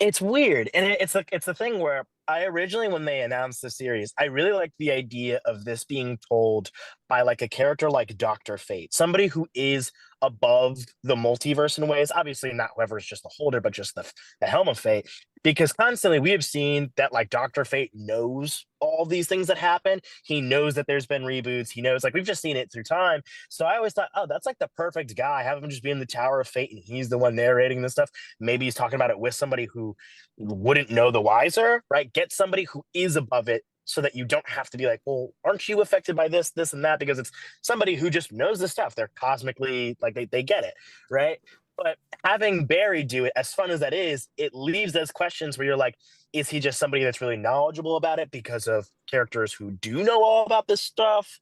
it's weird, and it's a thing where I originally, when they announced the series, I really liked the idea of this being told by like a character like Doctor Fate, somebody who is above the multiverse in ways. Obviously, not whoever's just the holder, but just the helm of fate. Because constantly we have seen that like Doctor Fate knows all these things that happen. He knows that there's been reboots. He knows, like, we've just seen it through time. So I always thought, oh, that's like the perfect guy. Have him just be in the Tower of Fate, and he's the one narrating this stuff. Maybe he's talking about it with somebody who wouldn't know the wiser, right? Get somebody who is above it so that you don't have to be like, well, aren't you affected by this, this, and that? Because it's somebody who just knows the stuff. They're cosmically, like, they get it, right? But having Barry do it, as fun as that is, it leaves those questions where you're like, is he just somebody that's really knowledgeable about it because of characters who do know all about this stuff?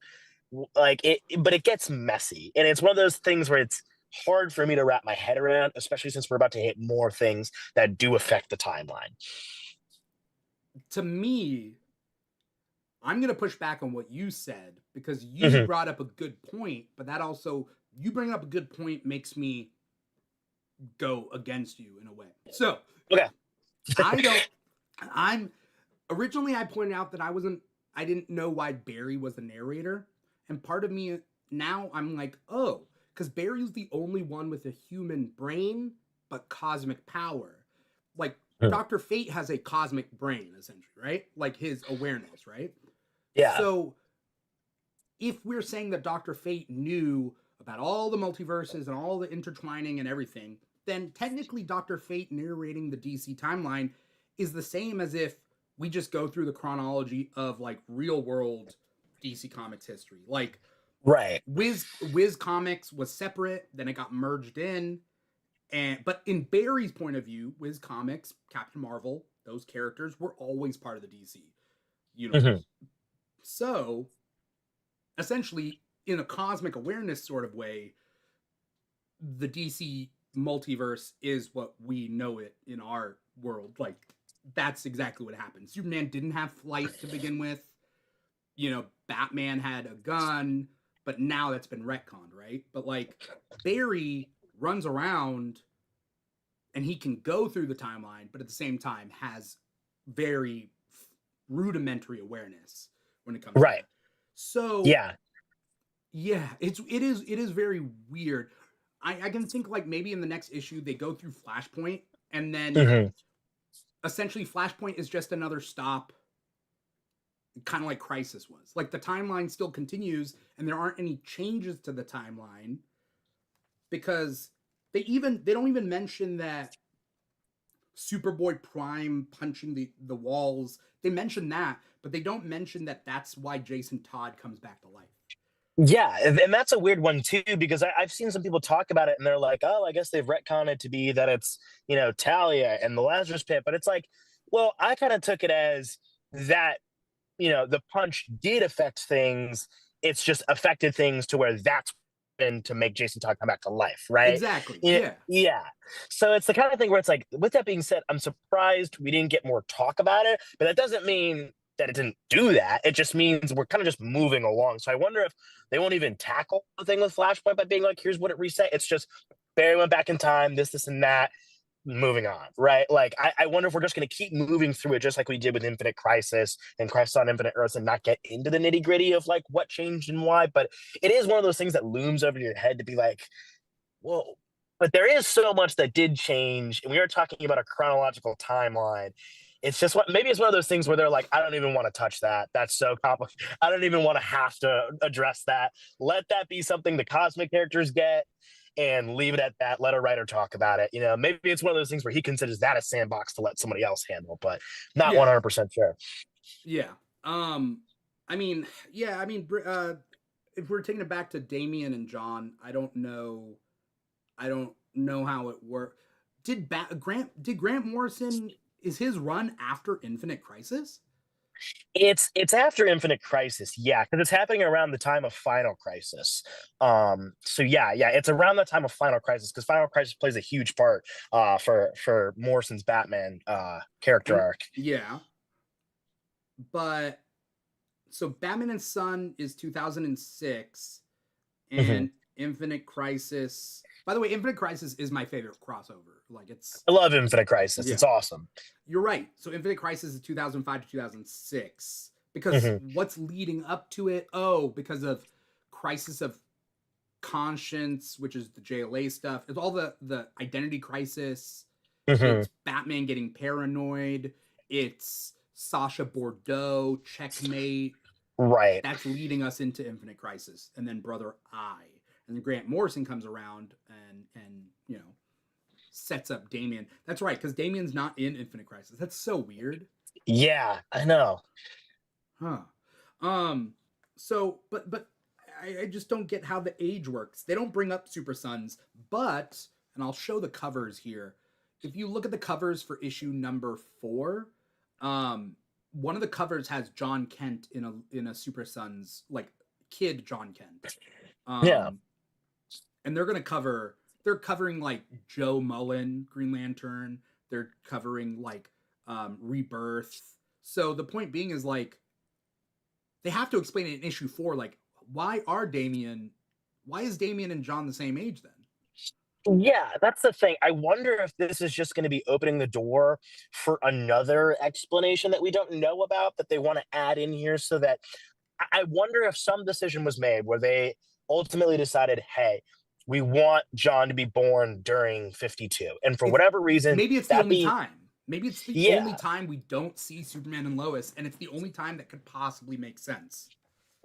Like it, but it gets messy. And it's one of those things where it's hard for me to wrap my head around, especially since we're about to hit more things that do affect the timeline. To me, I'm going to push back on what you said because you Mhm. brought up a good point, but that also, you bringing up a good point makes me go against you in a way. So Okay. I don't, I'm, originally I pointed out that I didn't know why Barry was the narrator. And part of me now I'm like, oh, because Barry's the only one with a human brain, but cosmic power. Like, Mhm. Dr. Fate has a cosmic brain, essentially, right? Like his awareness, right? Yeah. So if we're saying that Dr. Fate knew about all the multiverses and all the intertwining and everything, then technically Dr. Fate narrating the DC timeline is the same as if we just go through the chronology of like real world DC Comics history. Like Right. Wiz Comics was separate, then it got merged in, and but in Barry's point of view, Wiz Comics, Captain Marvel, those characters were always part of the DC Mhm. universe. So essentially, in a cosmic awareness sort of way, the DC multiverse is what we know it in our world. Like, that's exactly what happened. Superman didn't have flight to begin with. Batman had a gun, but now that's been retconned, right? But like, Barry runs around and he can go through the timeline, but at the same time has very rudimentary awareness when it comes to Right. that. So Yeah. yeah, it is very weird. I can think like maybe in the next issue they go through Flashpoint and then Mhm. essentially Flashpoint is just another stop, kind of like Crisis was. Like the timeline still continues and there aren't any changes to the timeline because they don't even mention that Superboy Prime punching the walls. They mention that, but they don't mention that that's why Jason Todd comes back to life. Yeah, and that's a weird one too, because I've seen some people talk about it and they're like, oh, I guess they've retconned it to be that it's, Talia and the Lazarus Pit. But it's like, well, I kind of took it as that, the punch did affect things. It's just affected things to where that's been to make Jason Todd come back to life, right? Exactly. Yeah. Yeah. Yeah. So it's the kind of thing where it's like, with that being said, I'm surprised we didn't get more talk about it, but that doesn't mean that it didn't do that. It just means we're kind of just moving along. So I wonder if they won't even tackle the thing with Flashpoint by being like, here's what it reset. It's just Barry went back in time, this, and that, moving on, right? Like, I wonder if we're just going to keep moving through it just like we did with Infinite Crisis and Crisis on Infinite Earths and not get into the nitty gritty of like what changed and why. But it is one of those things that looms over your head to be like, well, but there is so much that did change. And we are talking about a chronological timeline. It's just what maybe it's one of those things where they're like, I don't even want to touch that. That's so complicated. I don't even want to have to address that. Let that be something the cosmic characters get and leave it at that. Let a writer talk about it. Maybe it's one of those things where he considers that a sandbox to let somebody else handle, but not Yeah. 100% sure. Yeah. I mean, yeah, I mean, if we're taking it back to Damien and John, I don't know. I don't know how it worked. Grant Morrison, is his run after Infinite Crisis? It's after Infinite Crisis, yeah, because it's happening around the time of Final Crisis. So yeah, it's around the time of Final Crisis because Final Crisis plays a huge part for Morrison's Batman character And arc. yeah, but so Batman and Son is 2006 Mhm. and Infinite Crisis. By the way, Infinite Crisis is my favorite crossover. Like it's I love Infinite Crisis. yeah. It's awesome. You're right. So Infinite Crisis is 2005 to 2006 because Mhm. what's leading up to it? Oh, because of Crisis of Conscience, which is the JLA stuff. It's all the identity crisis. Mhm. It's Batman getting paranoid. It's Sasha Bordeaux, Checkmate. Right. That's leading us into Infinite Crisis, and then Brother I, and then Grant Morrison comes around and sets up Damien. That's right, because Damien's not in Infinite Crisis. That's so weird. Yeah, I know. Huh. Um, but I just don't get how the age works. They don't bring up Super Sons, but and I'll show the covers here. If you look at the covers for issue number 4, one of the covers has John Kent in a Super Sons, like kid John Kent. Yeah. Um, and they're covering like Joe Mullen, Green Lantern. They're covering like Rebirth. So the point being is like they have to explain it in issue 4, like why is Damien and John the same age then? Yeah, that's the thing. I wonder if this is just going to be opening the door for another explanation that we don't know about that they want to add in here so that I wonder if some decision was made where they ultimately decided, hey, we want John to be born during 52. And for It's whatever reason, maybe it's the that only be, time. Maybe it's the only yeah. time we don't see Superman and Lois, and it's the only time that could possibly make sense.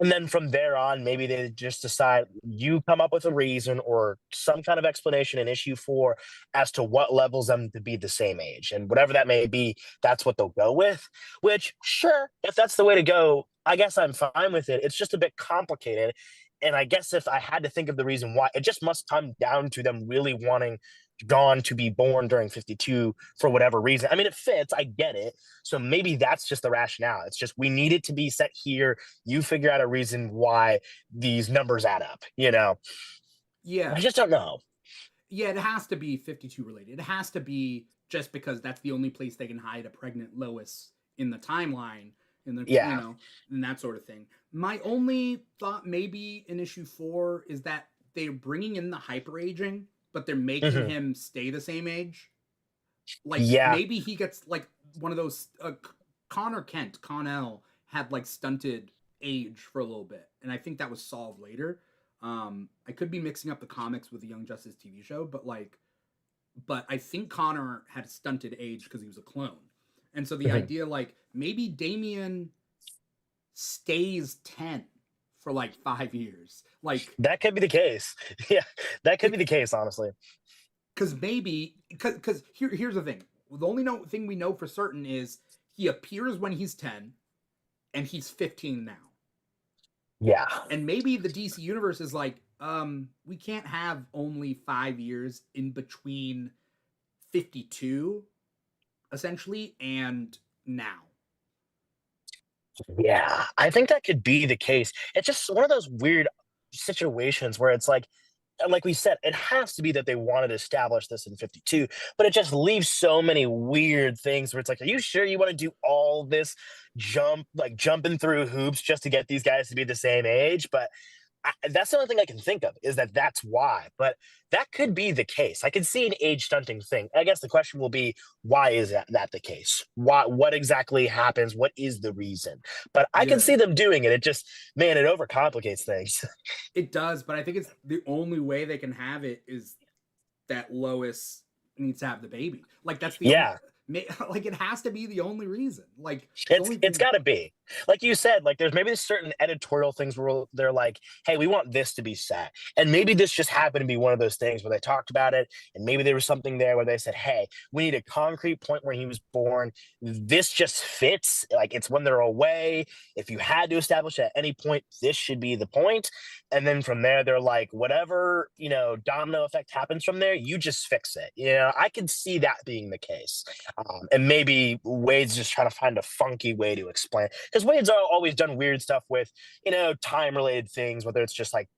And then from there on, maybe they just decide you come up with a reason or some kind of explanation in issue 4 as to what levels them to be the same age. And whatever that may be, that's what they'll go with. Which, sure, if that's the way to go, I guess I'm fine with it. It's just a bit complicated. And I guess if I had to think of the reason why, it just must come down to them really wanting Dawn to be born during 52 for whatever reason. I mean, it fits, I get it. So maybe that's just the rationale. It's just we need it to be set here. You figure out a reason why these numbers add up. I Yeah, just don't know. yeah, it has to be 52 related. It has to be just because that's the only place they can hide a pregnant Lois in the timeline, in the Yeah. and that sort of thing. My only thought maybe in issue 4 is that they're bringing in the hyper aging, but they're making Mhm. him stay the same age. Like Yeah. maybe he gets like one of those Connor Kent, Connell had like stunted age for a little bit, and I think that was solved later. I could be mixing up the comics with the Young Justice TV show, but I think Connor had stunted age because he was a clone, and so the Mhm. idea like maybe Damien stays 10 for like 5 years, like That could be the case. Yeah, that could be the case, honestly. because maybe because here's the thing. The only thing we know for certain is he appears when he's 10 and he's 15 now. Yeah. And maybe the DC universe is like, we can't have only 5 years in between 52 essentially and now. Yeah, I think that could be the case. It's just one of those weird situations where it's like like we said, it has to be that they wanted to establish this in 52, but it just leaves so many weird things where it's like, are you sure you want to do all this jumping through hoops just to get these guys to be the same age? But that's the only thing I can think of is that that's why. But that could be the case. I can see an age stunting thing. I guess the question will be, why is that the case? Why? What exactly happens? What is the reason? But I can Yeah, see them doing it. It just, man, it overcomplicates things. it does, but I think it's the only way they can have it is that Lois needs to have the baby. Like that's the only Yeah. like it has to be the only reason. Like it's the It's only it's thing. got to be, like you said, like there's maybe certain editorial things where they're like, hey, we want this to be set, and maybe this just happened to be one of those things where they talked about it, and maybe there was something there where they said, hey, we need a concrete point where he was born. This just fits. Like it's when they're away. If you had to establish at any point, this should be the point, and then from there they're like, whatever domino effect happens from there, you just fix it. I can see that being the case. And maybe Wade's just trying to find a funky way to explain it. Because Wade's always done weird stuff with, time related things, whether it's just like,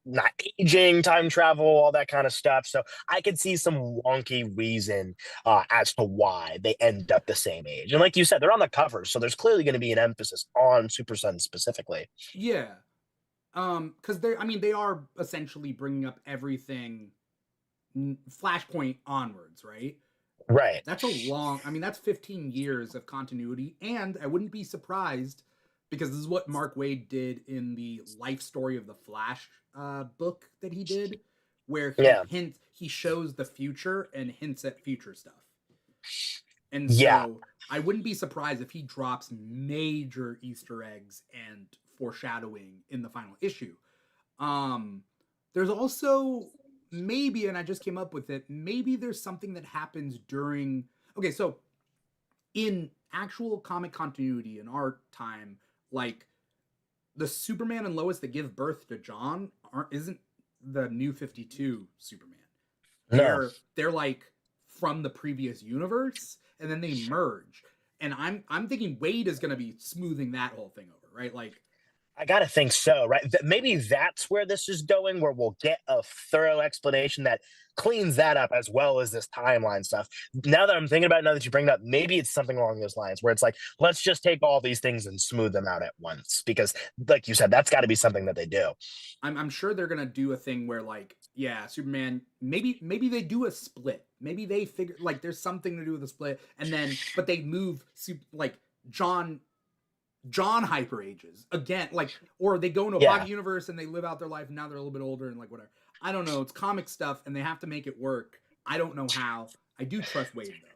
not aging, time travel, all that kind of stuff. So I could see some wonky reason as to why they end up the same age. And like you said, they're on the cover. So there's clearly going to be an emphasis on Super Sun specifically. Yeah. Because they're, I mean, they are essentially bringing up everything Flashpoint onwards, right? Right. That's a long, I mean, that's 15 years of continuity. And I wouldn't be surprised because this is what Mark Waid did in the life story of the Flash book that he did, where Yeah. he shows the future and hints at future stuff. And Yeah. so I wouldn't be surprised if he drops major Easter eggs and foreshadowing in the final issue. There's also maybe, and I just came up with it, maybe there's something that happens during. Okay, so in actual comic continuity in our time, like the Superman and Lois that give birth to John isn't the new 52 Superman. No. They're like from the previous universe and then they merge. And I'm thinking Wade is going to be smoothing that whole thing over, right? Like I gotta think so, right? Maybe that's where this is going, where we'll get a thorough explanation that cleans that up as well as this timeline stuff. Now that I'm thinking about it, now that you bring it up, maybe it's something along those lines where it's like, let's just take all these things and smooth them out at once. Because, like you said, that's got to be something that they do. I'm sure they're gonna do a thing where like yeah Superman maybe they do a split, maybe they figure like there's something to do with the split and then but they move like John hyper ages again, like, or they go into a Yeah. pocket universe and they live out their life and now they're a little bit older and like whatever. I don't know. It's comic stuff and they have to make it work. I don't know how. I do trust Wade though.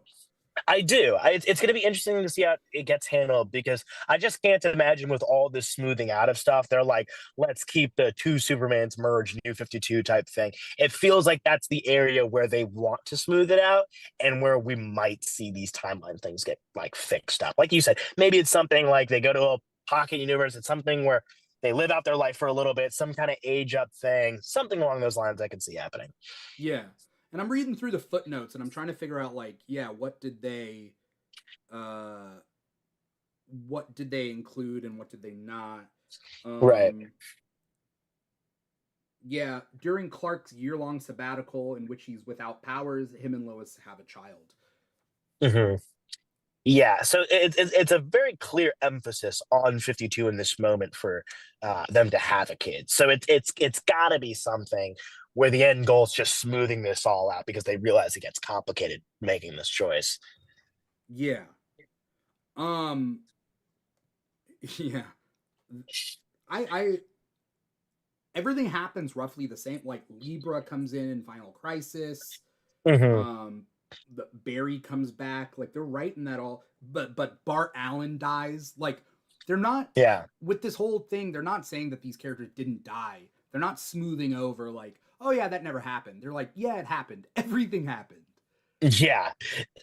I do. It's going to be interesting to see how it gets handled because I just can't imagine with all this smoothing out of stuff. They're like, let's keep the two Supermans merged, New 52 type thing. It feels like that's the area where they want to smooth it out and where we might see these timeline things get like fixed up. Like you said, maybe it's something like they go to a pocket universe. It's something where they live out their life for a little bit, some kind of age up thing, something along those lines I can see happening. Yeah. And I'm reading through the footnotes and I'm trying to figure out like, yeah, uh what did they include and what did they not? Right. Um yeah, during Clark's year-long sabbatical in which he's without powers, him and Lois have a child. Hmm. Yeah, so it's a very clear emphasis on 52 in this moment for them to have a kid. So it's got to be something where the end goal is just smoothing this all out because they realize it gets complicated making this choice. Yeah. Um yeah. I everything happens roughly the same. Like Libra comes in Final Crisis. Hmm. Um Barry comes back. Like they're writing that all. But Bart Allen dies. Like they're not Yeah. with this whole thing. They're not saying that these characters didn't die. They're not smoothing over like, oh yeah, that never happened. They're like, yeah, it happened. Everything happened. Yeah.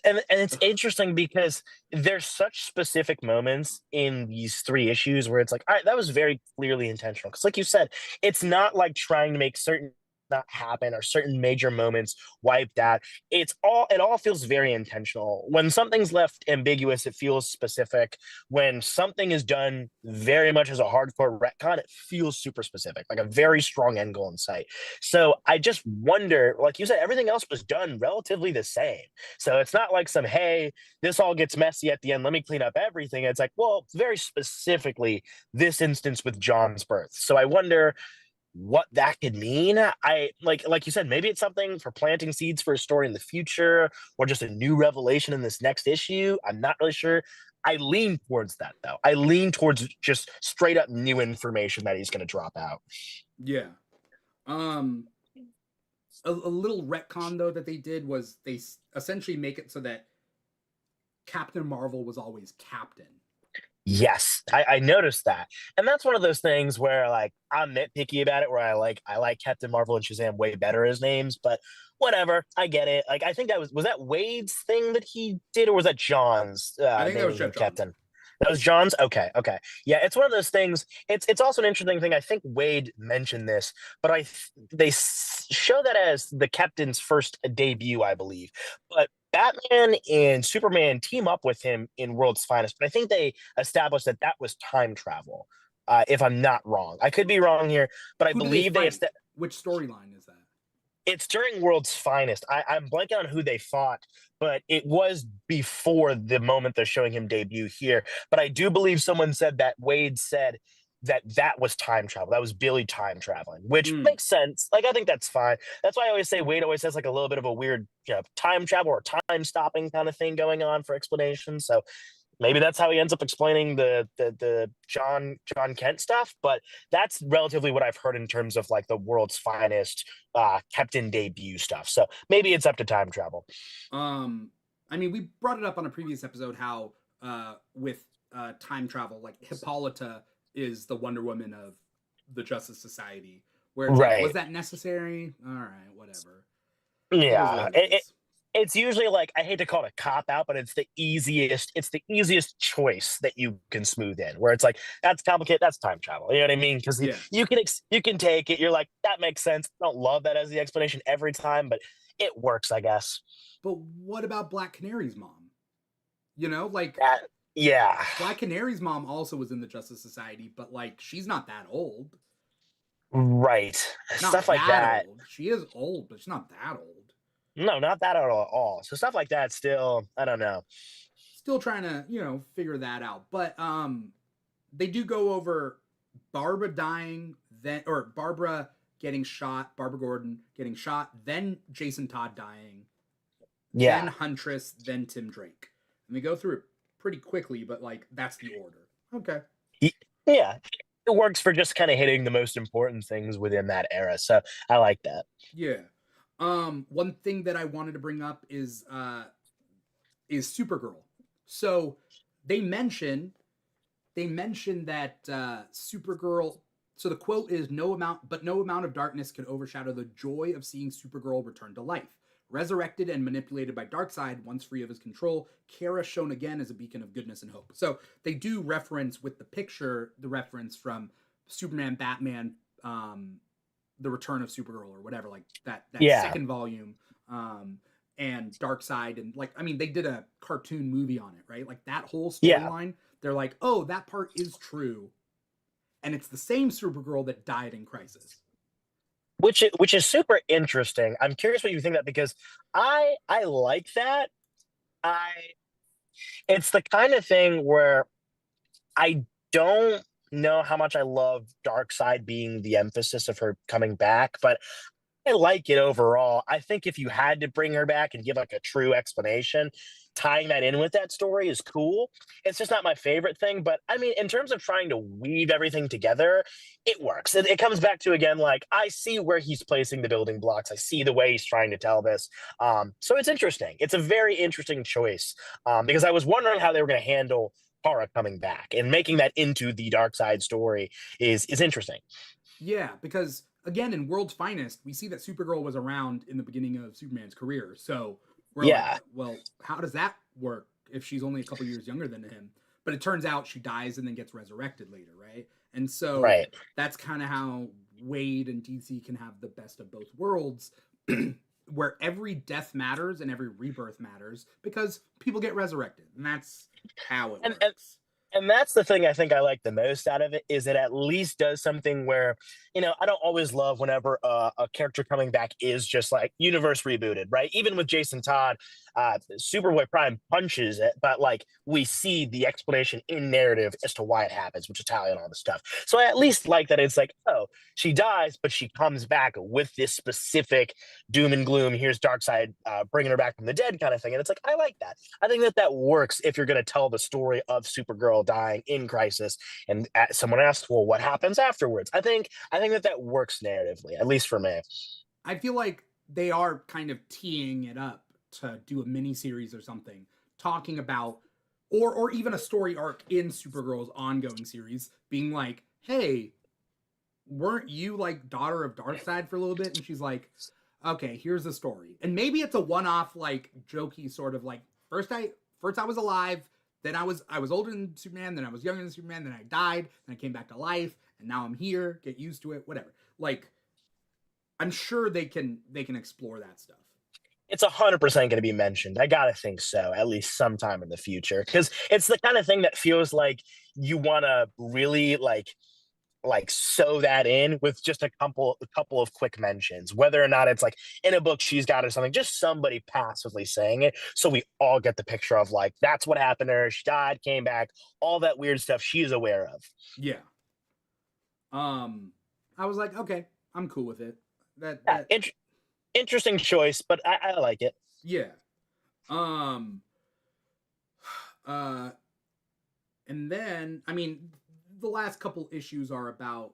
And it's interesting because there's such specific moments in these three issues where it's like, all right, that was very clearly intentional. Because like you said, it's not like trying to make certain not happen or certain major moments wiped out. It all feels very intentional. When something's left ambiguous, it feels specific. When something is done very much as a hardcore retcon, it feels super specific, like a very strong end goal in sight. So I just wonder, like you said, everything else was done relatively the same. So it's not like some, hey, this all gets messy at the end, let me clean up everything. It's like, well, very specifically this instance with John's birth. So I wonder what that could mean. I like you said, maybe it's something for planting seeds for a story in the future, or just a new revelation in this next issue. I'm not really sure. I lean towards that though. I lean towards just straight up new information that he's going to drop out. Yeah. Um, a little retcon though that they did was they essentially make it so that Captain Marvel was always Captain. Yes, I noticed that, and that's one of those things where like I'm nitpicky about it. Where I like Captain Marvel and Shazam way better as names, but whatever, I get it. Like I think that was that Wade's thing that he did, or was that John's I think that was naming him Jeff Johns. Captain? That was John's. Okay, okay, yeah. It's one of those things. It's also an interesting thing. I think Wade mentioned this, but they show that as the Captain's first debut, I believe. But Batman and Superman team up with him in World's Finest, but I think they established that that was time travel. If I'm not wrong, I could be wrong here, but I Who do they believe they. fight? Which storyline is that? It's during World's Finest. I'm blanking on who they fought, but it was before the moment they're showing him debut here. But I do believe someone said that Wade said that that was time travel. That was Billy time traveling, which makes sense. Like I think that's fine. That's why I always say Wade always has like a little bit of a weird, time travel or time stopping kind of thing going on for explanation. So maybe that's how he ends up explaining the John Kent stuff. But that's relatively what I've heard in terms of like the World's Finest Captain debut stuff. So maybe it's up to time travel. I mean, we brought it up on a previous episode how with time travel, like Hippolyta is the Wonder Woman of the Justice Society, where it's like, was Right. that necessary? All right, whatever. It is Yeah. what it is. It's usually like I hate to call it a cop out, but it's the easiest choice that you can smooth in. Where it's like that's complicated, that's time travel. You know what I mean? Because Yeah. you can take it. You're like that makes sense. I don't love that as the explanation every time, but it works, I guess. But what about Black Canary's mom? Like That yeah, Black Canary's mom also was in the Justice Society, but like she's not that old. right. Not Stuff like that that. old. She is old, but she's not that old. No, not that at all. So stuff like that still, I don't know. Still trying to, figure that out. But they do go over Barbara dying, then or Barbara getting shot, Barbara Gordon getting shot, then Jason Todd dying, then Yeah. Huntress, then Tim Drake. And they go through it pretty quickly, but like that's the order. Okay. Yeah. It works for just kind of hitting the most important things within that era. So I like that. Yeah. One thing that I wanted to bring up is Supergirl. So they mention that Supergirl. So the quote is no amount of darkness could overshadow the joy of seeing Supergirl return to life. Resurrected and manipulated by Darkseid, once free of his control, Kara shone again as a beacon of goodness and hope. So they do reference with the picture, the reference from Superman, Batman, the Return of Supergirl, or whatever, like that Yeah. second volume, and Darkseid, and like I mean, they did a cartoon movie on it, right? Like that whole Yeah. storyline. They're like, oh, that part is true, and it's the same Supergirl that died in Crisis. Which is super interesting. I'm curious what you think of that because I like that. I It's the kind of thing where I don't know how much I love Darkseid being the emphasis of her coming back, but I like it overall. I think if you had to bring her back and give like a true explanation, tying that in with that story is cool. It's just not my favorite thing, but I mean, in terms of trying to weave everything together, it works. It comes back to again, like I see where he's placing the building blocks. I see the way he's trying to tell this. So it's interesting. It's a very interesting choice because I was wondering how they were going to handle Kara coming back and making that into the dark side story is interesting. Yeah, because again, in World's Finest, we see that Supergirl was around in the beginning of Superman's career. So we're like, Yeah. well, how does that work if she's only a couple years younger than him? But it turns out she dies and then gets resurrected later, right? And so Right. that's kind of how Wade and DC can have the best of both worlds, where every death matters and every rebirth matters because people get resurrected, and that's how it and works. and that's the thing I think I like the most out of it is it at least does something where, I don't always love whenever a character coming back is just like universe rebooted, right? Even with Jason Todd, Superboy Prime punches it, but like we see the explanation in narrative as to why it happens, which is Talia and all this stuff. So I at least like that it's like, oh, she dies, but she comes back with this specific doom and gloom. Here's Darkseid bringing her back from the dead kind of thing, and it's like I like that. I think that that works if you're going to tell the story of Supergirl dying in Crisis, and someone asks, "Well, what happens afterwards?" I think that that works narratively, at least for me. I feel like they are kind of teeing it up to do a mini series or something, talking about, or even a story arc in Supergirl's ongoing series, being like, "Hey, weren't you like daughter of Darkseid for a little bit?" And she's like, "Okay, here's the story." And maybe it's a one-off, like jokey sort of like, first I was alive, then I was older than Superman, then I was younger than Superman, then I died, then I came back to life, and now I'm here. Get used to it, whatever. Like, I'm sure they can explore that stuff. It's 100% going to be mentioned. I gotta think so, at least sometime in the future, because it's the kind of thing that feels like you want to really like sew that in with just a couple of quick mentions, whether or not it's like in a book she's got or something, just somebody passively saying it so we all get the picture of like that's what happened to her, she died, came back, all that weird stuff she's aware of. Yeah. Um, I was like, okay, I'm cool with it. That Yeah, that interesting choice, but I like it. yeah. Um, uh, and then I mean, the last couple issues are about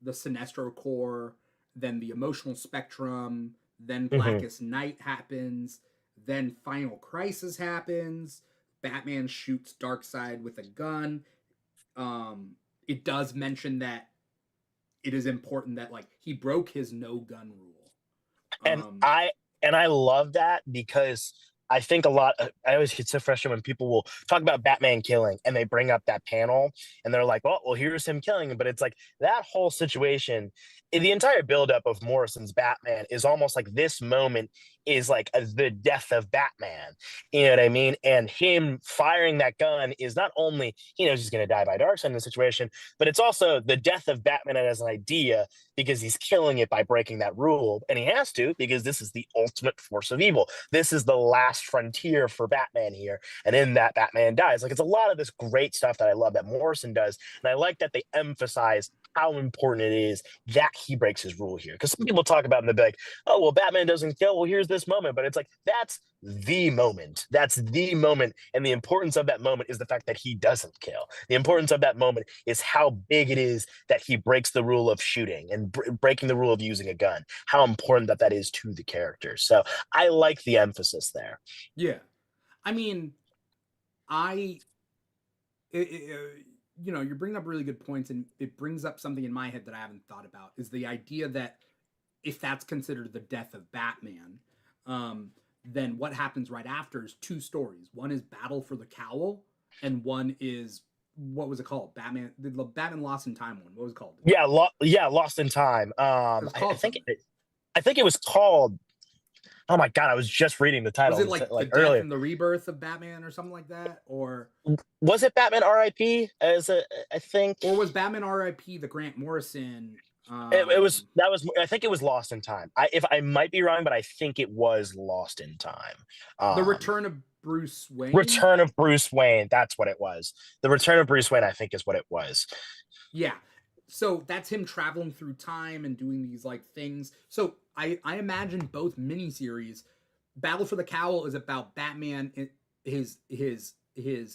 the Sinestro Corps, then the emotional spectrum, then Mm-hmm. Blackest Night happens, then Final Crisis happens. Batman shoots Darkseid with a gun. Um, it does mention that it is important that like he broke his no gun rule. and Um, I and I love that because I think a lot. I always get so frustrated when people will talk about Batman killing and they bring up that panel and they're like, "Well, here's him killing him," but it's like that whole situation. The entire buildup of Morrison's Batman is almost like this moment is like the death of Batman. You know what I mean? And him firing that gun is not only he knows he's going to die by Darkseid in the situation, but it's also the death of Batman as an idea because he's killing it by breaking that rule. And he has to because this is the ultimate force of evil. This is the last frontier for Batman here. And in that, Batman dies. Like it's a lot of this great stuff that I love that Morrison does. And I like that they emphasize how important it is that he breaks his rule here. Because some people talk about it and they'll be like, oh, well, Batman doesn't kill. Well, here's this moment. But it's like, that's the moment. That's the moment. And the importance of that moment is the fact that he doesn't kill. The importance of that moment is how big it is that he breaks the rule of shooting and breaking the rule of using a gun. How important that is to the character. So I like the emphasis there. yeah, I mean, I, you're bringing up really good points, and it brings up something in my head that I haven't thought about is the idea that if that's considered the death of Batman, um, then what happens right after is two stories. One is Battle for the Cowl, and one is what was it called? The Batman Lost in Time one. What was it called? Yeah, Lost in Time. It was I called think something. I think it was called. Oh my god, I was just reading the Was it title like the like death earlier. and the rebirth of Batman or something like that, Was it Batman R.I.P. as I think or was Batman R.I.P. the Grant Morrison? it was that was I think it was Lost in Time. If I might be wrong, but I think it was Lost in Time. The Um, Return of Bruce Wayne. Return of Bruce Wayne. That's what it was. The Return of Bruce Wayne, I think, is what it was. Yeah. So that's him traveling through time and doing these like things. So I imagine both miniseries. Battle for the Cowl is about Batman, his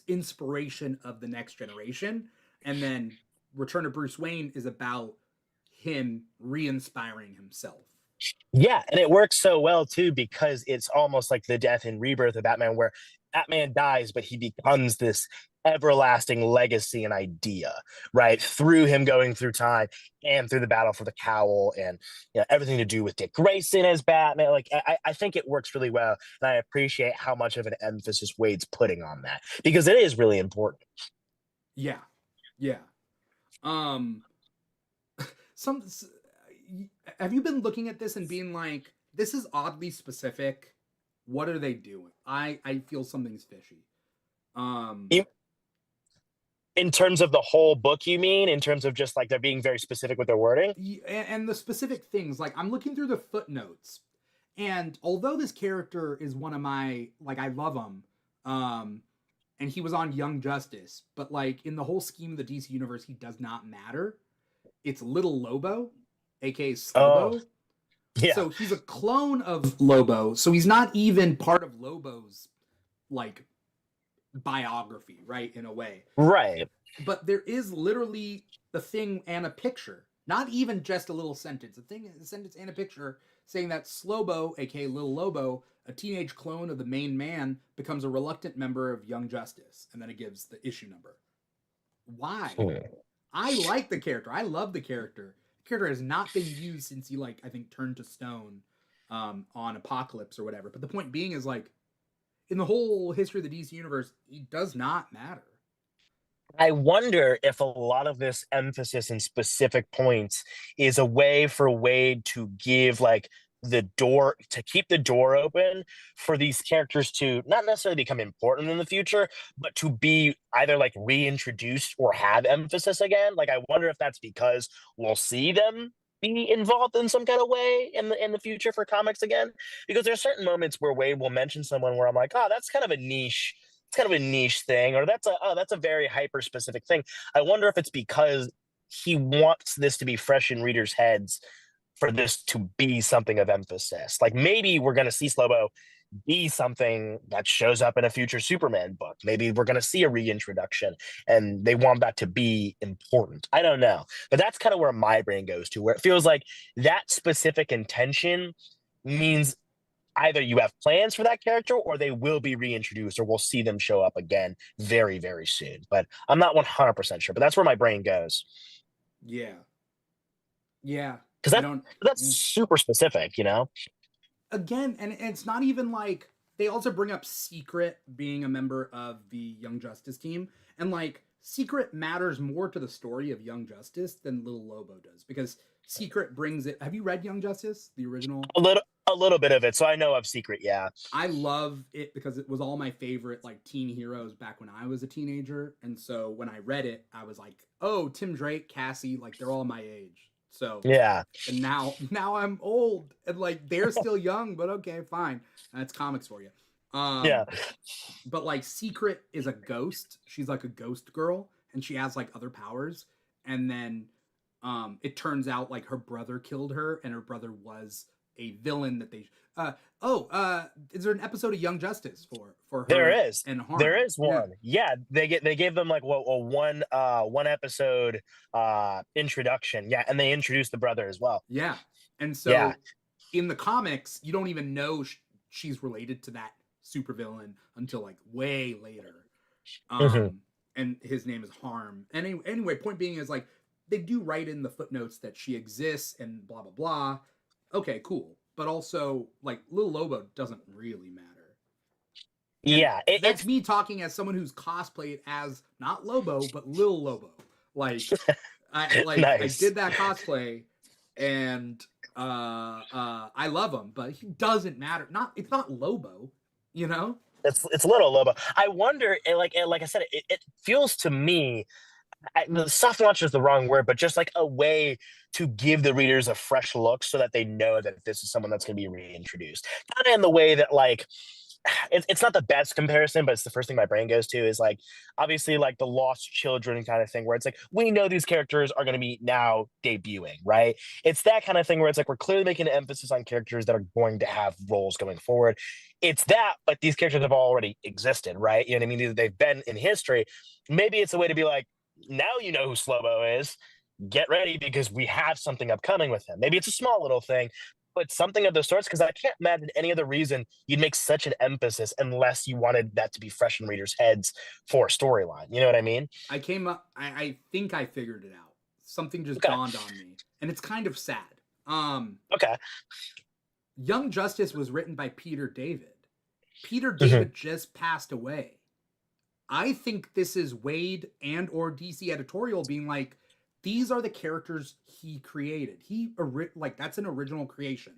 inspiration of the next generation, and then Return of Bruce Wayne is about him re-inspiring himself. Yeah, and it works so well too because it's almost like the death and rebirth of Batman, where Batman dies, but he becomes this everlasting legacy and idea, right? Through him going through time and through the battle for the cowl and everything to do with Dick Grayson as Batman. Like I think it works really well. And I appreciate how much of an emphasis Wade's putting on that because it is really important. Yeah. Yeah. Um Have you been looking at this and being like, this is oddly specific? What are they doing? I feel something's fishy. You, in terms of the whole book, you mean? In terms of just like they're being very specific with their wording? And the specific things, like I'm looking through the footnotes, and although this character is one of my, like, I love him, and he was on Young Justice, but like in the whole scheme of the DC universe, he does not matter. It's Little Lobo, aka Oh, Slobo. yeah. So he's a clone of Lobo, so he's not even part of Lobo's like biography, right? In a way. Right. But there is literally the thing and a picture, not even just a little sentence, a sentence and a picture saying that Slobo, aka Little Lobo, a teenage clone of the main man, becomes a reluctant member of Young Justice, and then it gives the issue number. Why? I like the character. I love the character. The character has not been used since he, like, I think turned to stone on Apocalypse or whatever. But the point being is, like, in the whole history of the DC universe, he does not matter. I wonder if a lot of this emphasis in specific points is a way for Wade to give like the door to keep the door open for these characters to not necessarily become important in the future, but to be either like reintroduced or have emphasis again. Like I wonder if that's because we'll see them be involved in some kind of way in the future for comics again. Because there are certain moments where Wade will mention someone where I'm like, oh, that's kind of a niche, it's kind of a niche thing, or that's a very hyper specific thing. I wonder if it's because he wants this to be fresh in readers' heads for this to be something of emphasis. Like maybe we're going to see Slobo be something that shows up in a future Superman book. Maybe we're going to see a reintroduction and they want that to be important. I don't know. But that's kind of where my brain goes to, where it feels like that specific intention means either you have plans for that character or they will be reintroduced or we'll see them show up again very, very soon. But I'm not 100% sure, but that's where my brain goes. Yeah. Yeah. Because I don't. that's Yeah. super specific, you know? Again, and it's not even like they also bring up Secret being a member of the Young Justice team, and like Secret matters more to the story of Young Justice than Little Lobo does because Secret brings it. Have you read Young Justice, the original? A little bit of it. So I know of Secret, yeah. I love it because it was all my favorite like teen heroes back when I was a teenager, and so when I read it, I was like, oh, Tim Drake, Cassie, like they're all my age. So Yeah. and now I'm old and like they're still young, but okay, fine. That's comics for you. Yeah. But like Secret is a ghost. She's like a ghost girl and she has like other powers. And then it turns out like her brother killed her and her brother was a villain that they is there an episode of Young Justice for There her is. and Harm? There is one. Yeah, they gave them like a one episode introduction. Yeah, and they introduced the brother as well. Yeah. And Yeah. so in the comics, you don't even know she's related to that supervillain until like way later. Mhm. And his name is Harm. And anyway, point being is like they do write in the footnotes that she exists and blah blah blah. Okay, cool. But also like Little Lobo doesn't really matter. And Yeah, that's me talking as someone who's cosplayed as not Lobo but Little Lobo. Like I nice. did that cosplay and I love him, but he doesn't matter. It's not Lobo, you know? It's Little Lobo. I wonder, like I said, it feels to me the soft launch is the wrong word, but just like a way to give the readers a fresh look so that they know that this is someone that's going to be reintroduced. Kind of in the way that like it's not the best comparison, but it's the first thing my brain goes to is like obviously like the Lost Children kind of thing where it's like we know these characters are going to be now debuting, right? It's that kind of thing where it's like we're clearly making an emphasis on characters that are going to have roles going forward. It's that, but these characters have already existed, right? You know what I mean? They've been in history. Maybe it's a way to be like, now you know who Slobo is. Get ready because we have something upcoming with him. Maybe it's a small little thing, but something of the sorts, because I can't imagine any other reason you'd make such an emphasis unless you wanted that to be fresh in readers' heads for a storyline. You know what I mean? I came up I think I figured it out. Something just Okay. dawned on me. And it's kind of sad. Okay. Young Justice was written by Peter David. Peter Mm-hmm. David just passed away. I think this is Wade and or DC editorial being like, these are the characters he created. Like that's an original creation,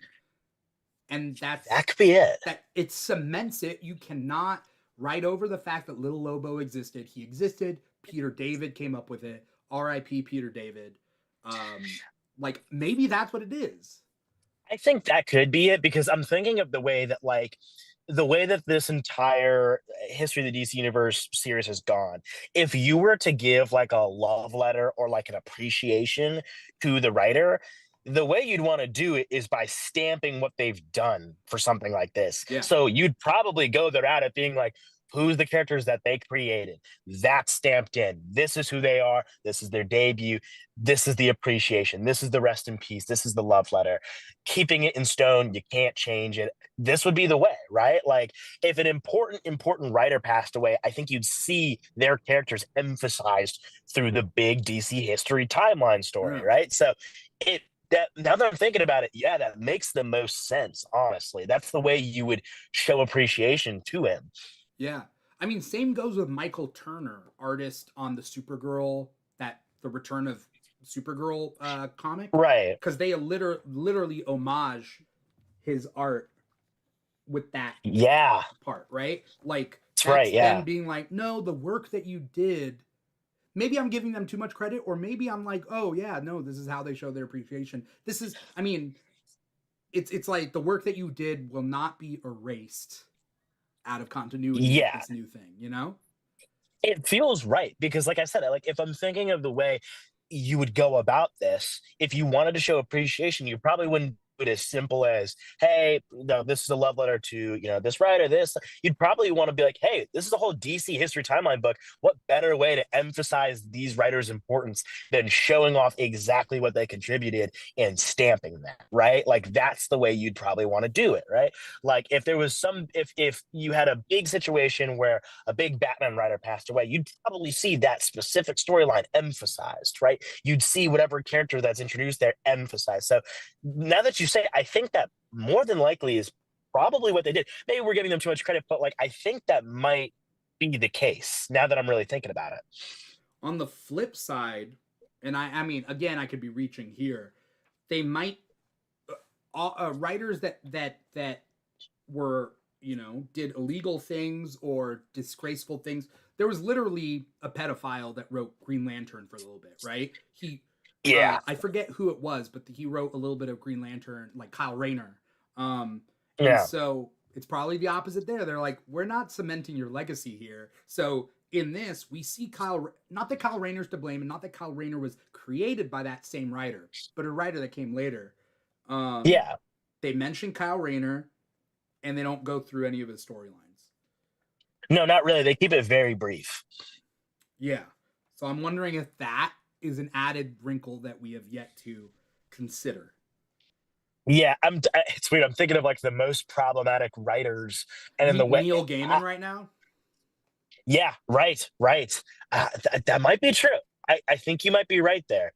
and That could be it. that it cements it. You cannot write over the fact that Little Lobo existed. He existed. Peter David came up with it. R.I.P. Peter David. Like maybe that's what it is. I think that could be it because I'm thinking of the way that this entire history of the DC universe series has gone. If you were to give like a love letter or like an appreciation to the writer, the way you'd want to do it is by stamping what they've done for something like this. Yeah. So you'd probably go there at it being like, who's the characters that they created? That's stamped in. This is who they are. This is their debut. This is the appreciation. This is the rest in peace. This is the love letter. Keeping it in stone, you can't change it. This would be the way, right? Like if an important writer passed away, I think you'd see their characters emphasized through the big DC history timeline story, Yeah. right? So it that now that I'm thinking about it, yeah, that makes the most sense, honestly. That's the way you would show appreciation to him. Yeah. I mean, same goes with Michael Turner, artist on the Supergirl, the Return of Supergirl comic, Right. because they literally homage his art with that Yeah. part, right? Like That's that's right. them Yeah. being like, no, the work that you did. Maybe I'm giving them too much credit, or maybe I'm like, oh yeah, no, this is how they show their appreciation. This is, I mean, it's like the work that you did will not be erased out of continuity with Yeah. this new thing, you know? It feels right because, like I said, like if I'm thinking of the way you would go about this, if you wanted to show appreciation, you probably wouldn't do it as simple as, "Hey, no, this is a love letter to this writer." This you'd probably want to be like, "Hey, this is a whole DC history timeline book. What better way to emphasize these writers' importance than showing off exactly what they contributed and stamping that, right? Like that's the way you'd probably want to do it, right? Like if there was if you had a big situation where a big Batman writer passed away, you'd probably see that specific storyline emphasized, right? You'd see whatever character that's introduced there emphasized. So now that you say, I think that more than likely is probably what they did. Maybe we're giving them too much credit, but like I think that might be the case now that I'm really thinking about it. On the flip side, and I mean, again, I could be reaching here. They might writers that were did illegal things or disgraceful things. There was literally a pedophile that wrote Green Lantern for a little bit, right? Yeah. I forget who it was, but he wrote a little bit of Green Lantern, like Kyle Rayner. And Yeah. so it's probably the opposite there. They're like, we're not cementing your legacy here. So in this, we see not that Kyle Rayner's to blame, and not that Kyle Rayner was created by that same writer, but a writer that came later. Yeah. They mention Kyle Rayner, and they don't go through any of his storylines. No, not really. They keep it very brief. Yeah. So I'm wondering if that is an added wrinkle that we have yet to consider. Yeah, it's weird. I'm thinking of like the most problematic writers, and in the way, Neil Gaiman right now. Yeah, right, right. That might be true. I think you might be right there.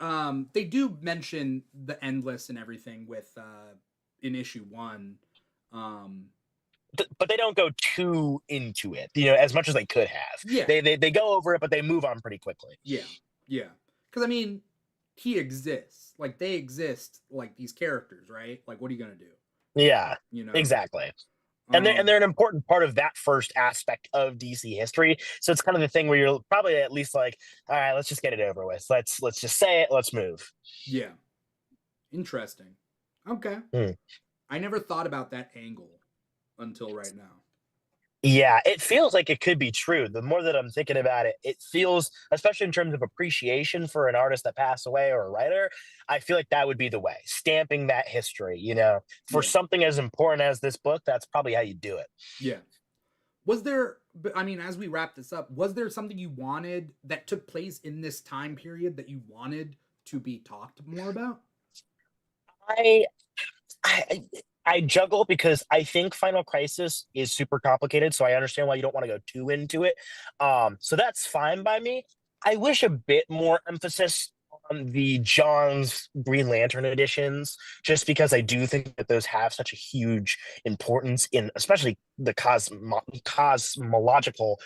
They do mention the Endless and everything with in issue 1. But they don't go too into it, as much as they could have. Yeah. They go over it, but they move on pretty quickly. Yeah, yeah. Because I mean, he exists. Like they exist, like these characters, right? Like, what are you gonna do? Yeah, exactly. And they're an important part of that first aspect of DC history. So it's kind of the thing where you're probably at least like, all right, let's just get it over with. Let's just say it. Let's move. Yeah. Interesting. Okay. I never thought about that angle until right now. Yeah, it feels like it could be true. The more that I'm thinking about it, it feels, especially in terms of appreciation for an artist that passed away or a writer, I feel like that would be the way. Stamping that history, for something as important as this book, that's probably how you do it. Yeah. Was there, I mean, as we wrap this up, was there something you wanted that took place in this time period that you wanted to be talked more about? I juggle because I think Final Crisis is super complicated, so I understand why you don't want to go too into it. So that's fine by me. I wish a bit more emphasis on the John's Green Lantern editions, just because I do think that those have such a huge importance in, especially the cosmological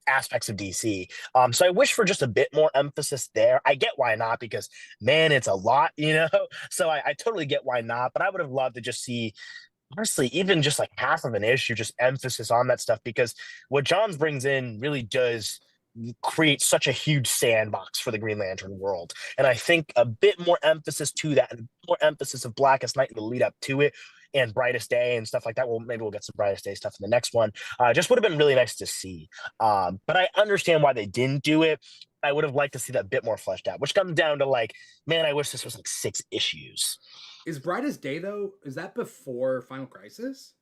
aspects of DC. So I wish for just a bit more emphasis there. I get why not, because man, it's a lot, you know. So I totally get why not, but I would have loved to just see, honestly, even just like half of an issue, just emphasis on that stuff, because what Johns brings in really does create such a huge sandbox for the Green Lantern world. And I think a bit more emphasis to that, and more emphasis of Blackest Night in the lead up to it, and Brightest Day and stuff like that. Well, maybe we'll get some Brightest Day stuff in the next one. Just would have been really nice to see. But I understand why they didn't do it. I would have liked to see that bit more fleshed out, which comes down to like, man, I wish this was like 6 issues. Is Brightest Day though? Is that before Final Crisis?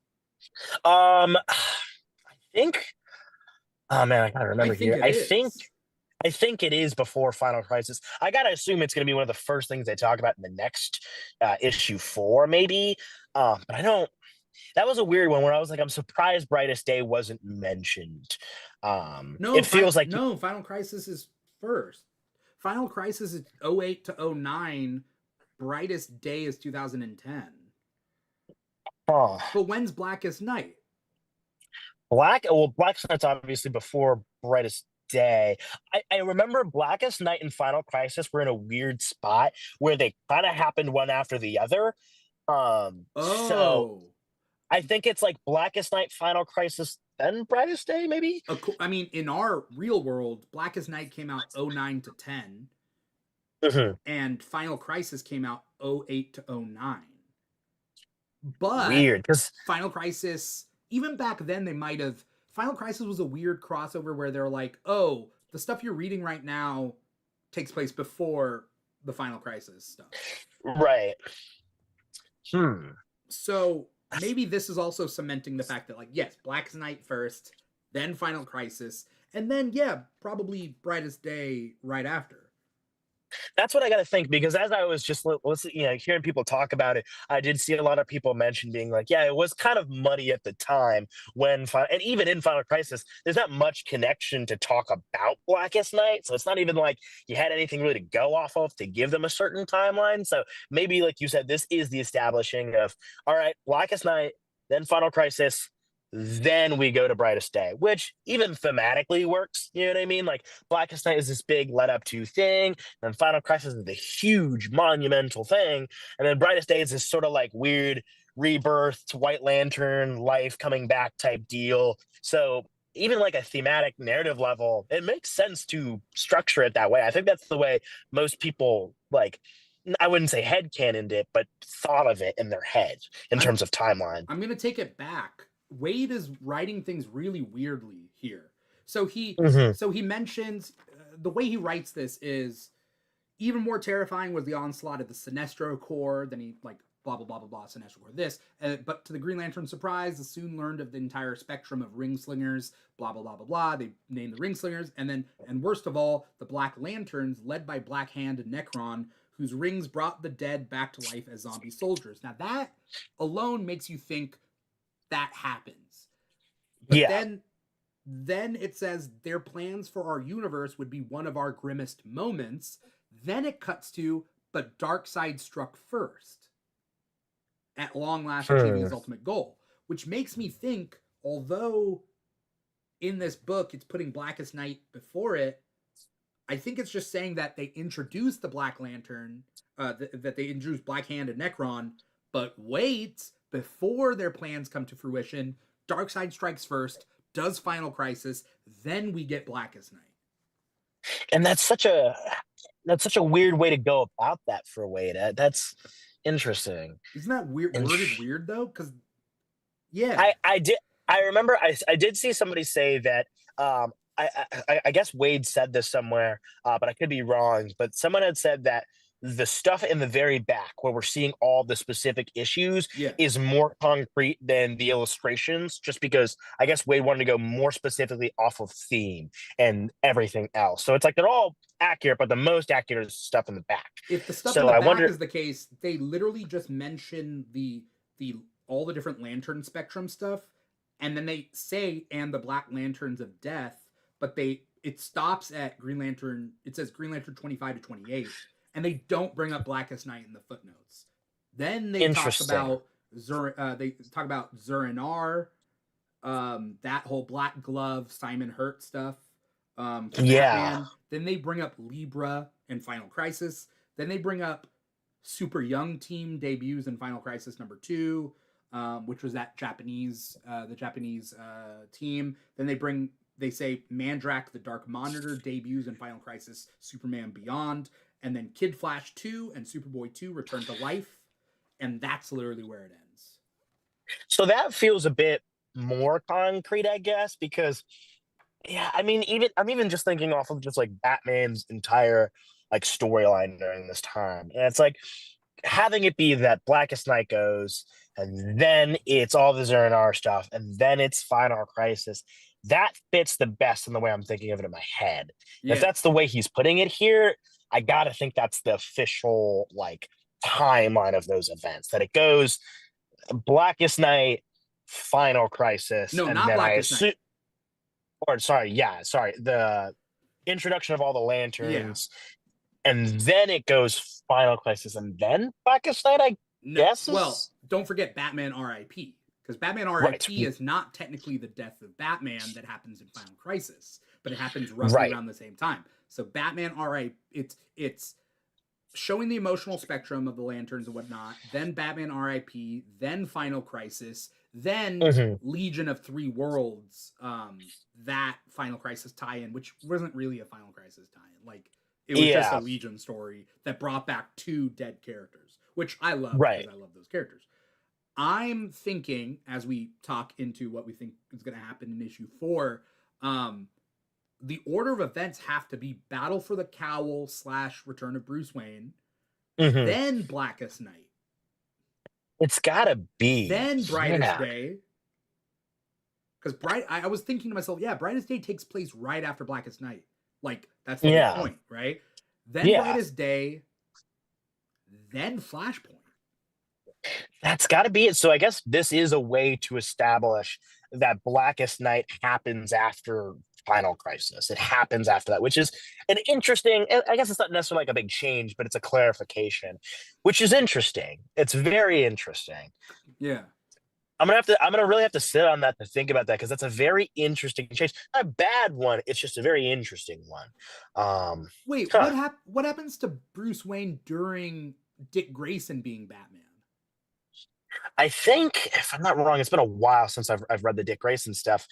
I think. Oh man, I gotta I remember think here. it is. I think it is before Final Crisis. I gotta assume it's gonna be one of the first things they talk about in the next issue 4, maybe. But I don't. That was a weird one where I was like, I'm surprised Brightest Day wasn't mentioned. No, It feels like, no, Final Crisis is first. Final Crisis is '08 to '09. Brightest Day is 2010. oh, But when's Blackest Night? Black Knight's obviously before Brightest Day. I remember Blackest Night and Final Crisis were in a weird spot where they kind of happened one after the other. So Oh, I think it's like Blackest Night, Final Crisis, then Brightest Day, maybe. I mean, in our real world, Blackest Night came out '09 to 10, Mhm. and Final Crisis came out '08 to '09. But Weird, because Final Crisis, even back then, they might have. Final Crisis was a weird crossover where they're like, oh, the stuff you're reading right now takes place before the Final Crisis stuff. right. Hmm. So maybe this is also cementing the fact that, like, yes, Blackest Night first, then Final Crisis, and then, yeah, probably Brightest Day right after. That's what I got to think, because as I was just hearing people talk about it, I did see a lot of people mention being like, yeah, it was kind of muddy at the time and even in Final Crisis, there's not much connection to talk about Blackest Night, so it's not even like you had anything really to go off of to give them a certain timeline. So maybe, like you said, this is the establishing of, all right, Blackest Night, then Final Crisis. Then we go to Brightest Day, which even thematically works. You know what I mean? Like Blackest Night is this big let up to thing, and Final Crisis is the huge monumental thing, and then Brightest Day is this sort of like weird rebirth, White Lantern life coming back type deal. So even like a thematic narrative level, it makes sense to structure it that way. I think that's the way most people, like, I wouldn't say headcanoned it, but thought of it in their head in I'm terms of timeline. I'm gonna take it back. Wade is writing things really weirdly here. So he Mhm. so he mentions the way he writes this is even more terrifying was the onslaught of the Sinestro Corps. Then he like blah blah blah blah blah Sinestro Corps this, but to the Green Lantern's surprise, they soon learned of the entire spectrum of ring slingers. Blah blah blah blah blah. They named the ring slingers, and worst of all, the Black Lanterns, led by Black Hand and Necron, whose rings brought the dead back to life as zombie soldiers. Now that alone makes you think that happens. But Yeah. then it says their plans for our universe would be one of our grimmest moments. Then it cuts to, but Darkseid struck first, at long last achieving Hmm. his ultimate goal, which makes me think, although in this book it's putting Blackest Night before it, I think it's just saying that they introduced the Black Lantern, that they introduced Black Hand and Necron, but wait, before their plans come to fruition, Darkseid strikes first, does Final Crisis, then we get Blackest Night. And that's such a weird way to go about that for Wade. That's interesting. Isn't that weird? And Worded weird though, because yeah, I did I remember I did see somebody say that I guess Wade said this somewhere, but I could be wrong. But someone had said that the stuff in the very back where we're seeing all the specific issues yeah. is more concrete than the illustrations, just because I guess Wade wanted to go more specifically off of theme and everything else. So it's like they're all accurate, but the most accurate is stuff in the back. If the stuff in So the I back wonder. is the case, they literally just mention the all the different lantern spectrum stuff, and then they say and the Black Lanterns of Death, but it stops at Green Lantern. It says Green Lantern 25 to 28, and they don't bring up Blackest Night in the footnotes. Then Interesting. They talk about Zurinar, that whole Black Glove Simon Hurt stuff. for Yeah. Batman. Then they bring up Libra in Final Crisis. Then they bring up Super Young Team debuts in Final Crisis #2, which was that the Japanese team. Then they say Mandrak the Dark Monitor debuts in Final Crisis Superman Beyond, and then Kid Flash 2 and Superboy 2 return to life, and that's literally where it ends. So that feels a bit more concrete, I guess, because yeah, I mean, even I'm even just thinking off of just like Batman's entire like storyline during this time. And it's like having it be that Blackest Night goes, and then it's all the Zernar stuff, and then it's Final Crisis. That fits the best in the way I'm thinking of it in my head. And if Yeah. that's the way he's putting it here, I gotta think that's the official like timeline of those events. That it goes Blackest Night, Final Crisis, No, and not then I Blackest Night. assume, or sorry, yeah, sorry, the introduction of all the Yeah. lanterns, and then it goes Final Crisis, and then Blackest Night, I No. guess Well, is don't forget Batman R.I.P. Because Batman right, R.I.P. is not technically the death of Batman that happens in Final Crisis, but it happens roughly right. around the same time. So Batman R.I.P. It's showing the emotional spectrum of the lanterns and whatnot. Then Batman R.I.P. Then Final Crisis. Then Hmm. Legion of Three Worlds. That Final Crisis tie-in, which wasn't really a Final Crisis tie-in. Like it was just a Yeah, Legion story that brought back 2 dead characters, which I love because right. I love those characters. I'm thinking as we talk into what we think is going to happen in issue 4, the order of events have to be Battle for the Cowl / Return of Bruce Wayne, Hmm. then Blackest Night, It's gotta be, then Brightest yeah, Day. Because I was thinking to myself, yeah, Brightest Day takes place right after Blackest Night. Like that's the whole yeah, point, right? Then yeah. Brightest Day, then Flashpoint. That's got to be it. So I guess this is a way to establish that Blackest Night happens after Final Crisis. It happens after that, which is an interesting. I guess it's not necessarily like a big change, but it's a clarification, which is interesting. It's very interesting. Yeah. I'm gonna really have to sit on that to think about that because that's a very interesting change. Not a bad one. It's just a very interesting one. Wait, Huh. what happens to Bruce Wayne during Dick Grayson being Batman? I think, if I'm not wrong, it's been a while since I've read the Dick Grayson stuff.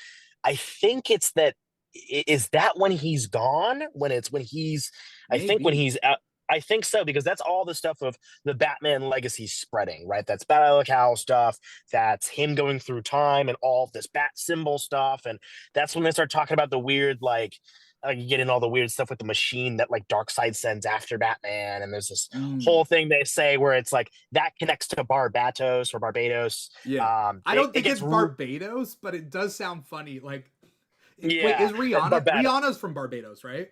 I think it's that is that when he's gone? When he's I think when Maybe. he's out. I think so because that's all the stuff of the Batman legacy spreading, right? That's Battle of Cowl stuff. That's him going through time and all of this bat symbol stuff, and that's when they start talking about the weird you get in all the weird stuff with the machine that like Darkseid sends after Batman, and there's this Mm, whole thing they say where it's like that connects to Barbados or Barbados. yeah. I It, don't it think gets it's Barbados, but it does sound funny. Like, wait, yeah, is Rihanna? Barbados. Rihanna's from Barbados, right?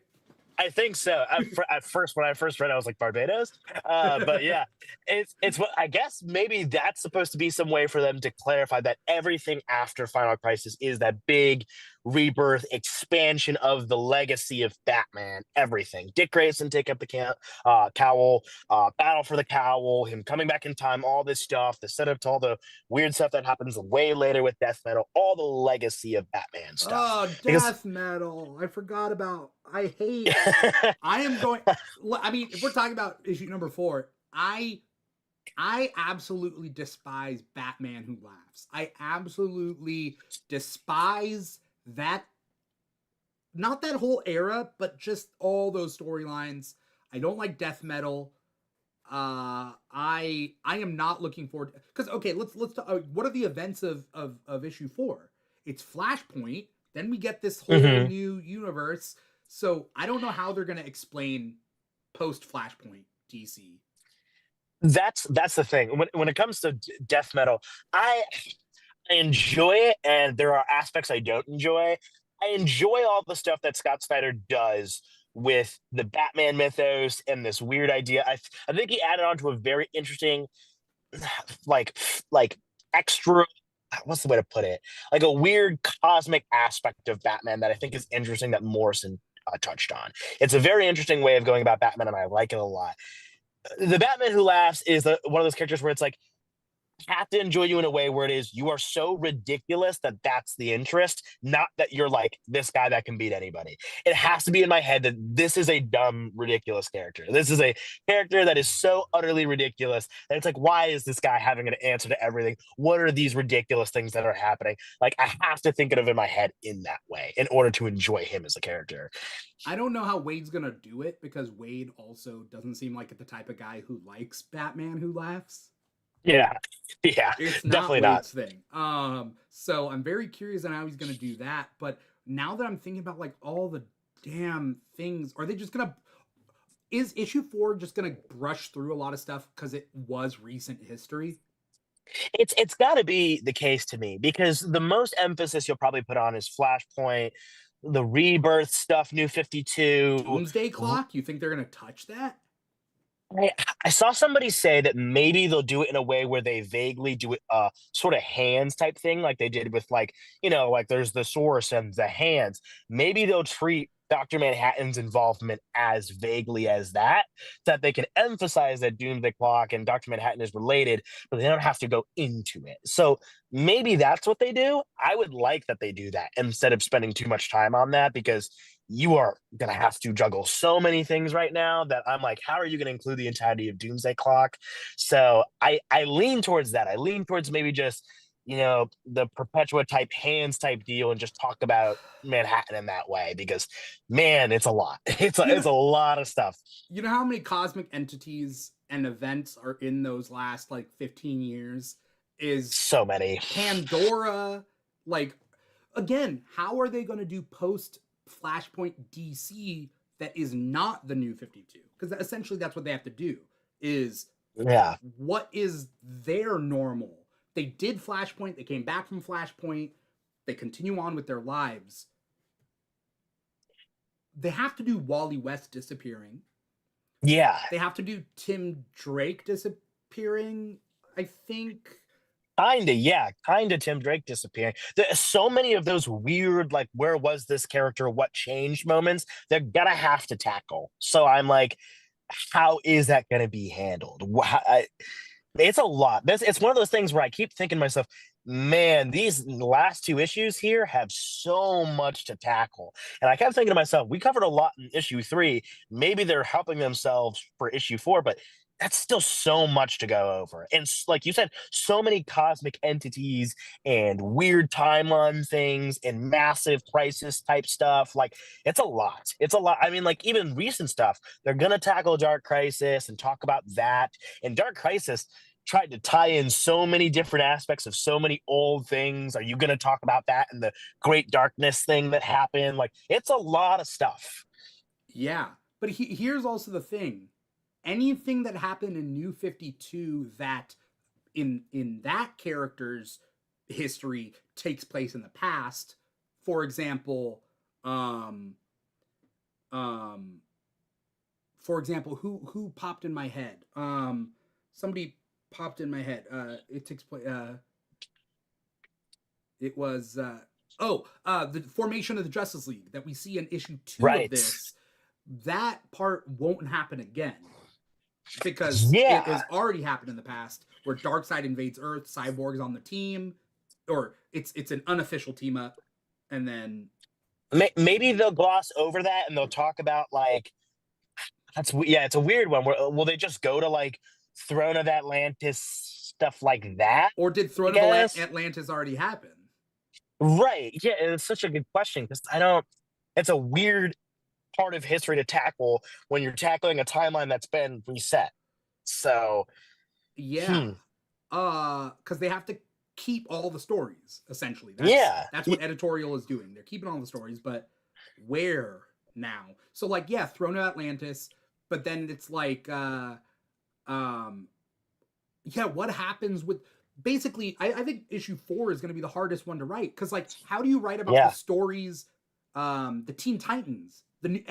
I think so. At first, when I first read it, I was like Barbados. But yeah, it's what I guess maybe that's supposed to be some way for them to clarify that everything after Final Crisis is that big rebirth expansion of the legacy of Batman. Everything. Dick Grayson take up the cowl, battle for the cowl, him coming back in time, all this stuff, the setup to all the weird stuff that happens way later with Death Metal, all the legacy of Batman stuff. Oh, Because death metal. I forgot about. I hate. I am going. I mean, if we're talking about issue #4, I absolutely despise Batman Who Laughs. I absolutely despise that. Not that whole era, but just all those storylines. I don't like death metal. I am not looking forward because okay, let's talk, what are the events of issue 4? It's Flashpoint. Then we get this whole Mhm. new universe. So I don't know how they're gonna explain post Flashpoint DC. That's the thing. When it comes to death metal, I I enjoy it, and there are aspects I don't enjoy. I enjoy all the stuff that Scott Snyder does with the Batman mythos and this weird idea. I think he added on to a very interesting, like like extra. What's the way to put it? Like a weird cosmic aspect of Batman that I think is interesting that Morrison touched on. It's a very interesting way of going about Batman, and I like it a lot. The Batman Who Laughs is one of those characters where it's like have to enjoy you in a way where it is you are so ridiculous that that's the interest, not that you're like this guy that can beat anybody. It has to be in my head that this is a dumb, ridiculous character. This is a character that is so utterly ridiculous that it's like, why is this guy having an answer to everything? What are these ridiculous things that are happening? Like, I have to think of it in my head in that way in order to enjoy him as a character. I don't know how Wade's gonna do it because Wade also doesn't seem like the type of guy who likes Batman who laughs. Yeah, yeah, It's not definitely not. Wade's thing. So I'm very curious on how he's gonna do that. But now that I'm thinking about like all the damn things, are they just gonna is issue 4 just gonna brush through a lot of stuff because it was recent history? It's got to be the case to me because the most emphasis you'll probably put on is Flashpoint, the Rebirth stuff, New 52. Doomsday Clock? You think they're gonna touch that? I, I saw somebody say that maybe they'll do it in a way where they vaguely do it, sort of hands type thing, like they did with like, like there's the source and the hands. Maybe they'll treat Dr. Manhattan's involvement as vaguely as that, so that they can emphasize that Doomsday Clock and Dr. Manhattan is related, but they don't have to go into it. So maybe that's what they do. I would like that they do that instead of spending too much time on that because you are going to have to juggle so many things right now that I'm like, how are you going to include the entirety of Doomsday Clock? So I lean towards that. I lean towards maybe just, the Perpetua type hands type deal and just talk about Manhattan in that way because, man, it's a lot. You know, It's a lot of stuff. you know how many cosmic entities and events are in those last like 15 years? Is So many. Pandora like again, how are they going to do post Flashpoint DC that is not the new 52? Because essentially that's what they have to do is Yeah. what is their normal. They did Flashpoint, they came back from Flashpoint, they continue on with their lives. They have to do Wally West disappearing. Yeah. They have to do Tim Drake disappearing, I think. Kinda, yeah, kinda Tim Drake disappearing. There's so many of those weird, like, where was this character, what changed moments, they're gonna have to tackle. So I'm like, how is that gonna be handled? It's a lot. It's one of those things where I keep thinking to myself, man, these last two issues here have so much to tackle. And I kept thinking to myself, we covered a lot in issue 3. Maybe they're helping themselves for issue 4, but that's still so much to go over. And like you said, so many cosmic entities and weird timeline things and massive crisis type stuff. Like, it's a lot. It's a lot. I mean, like, even recent stuff, they're going to tackle Dark Crisis and talk about that. And Dark Crisis tried to tie in so many different aspects of so many old things. Are you going to talk about that and the Great Darkness thing that happened? Like, it's a lot of stuff. Yeah. But here's also the thing. Anything that happened in New 52 that in that character's history takes place in the past, for example, who popped in my head? Somebody popped in my head. It takes place it was the formation of the Justice League that we see in issue 2 of Right. this. That part won't happen again because Yeah. it has already happened in the past where Darkseid invades Earth, Cyborg's on the team, or it's an unofficial team up, and then Maybe they'll gloss over that and they'll talk about like it's a weird one. Will they just go to like Throne of Atlantis stuff like that? or did I Throne of guess. Atlantis already happen? Right. Yeah, and it's such a good question because I don't. It's a weird part of history to tackle when you're tackling a timeline that's been reset. So, Yeah, hmm. because they have to keep all the stories essentially. Yeah. That's what editorial is doing. They're keeping all the stories, but where now? So like, yeah, Throne of Atlantis, but then it's like, yeah, what happens with basically? I think issue 4 is going to be the hardest one to write because like, how do you write about the Yeah. stories, the Teen Titans, the new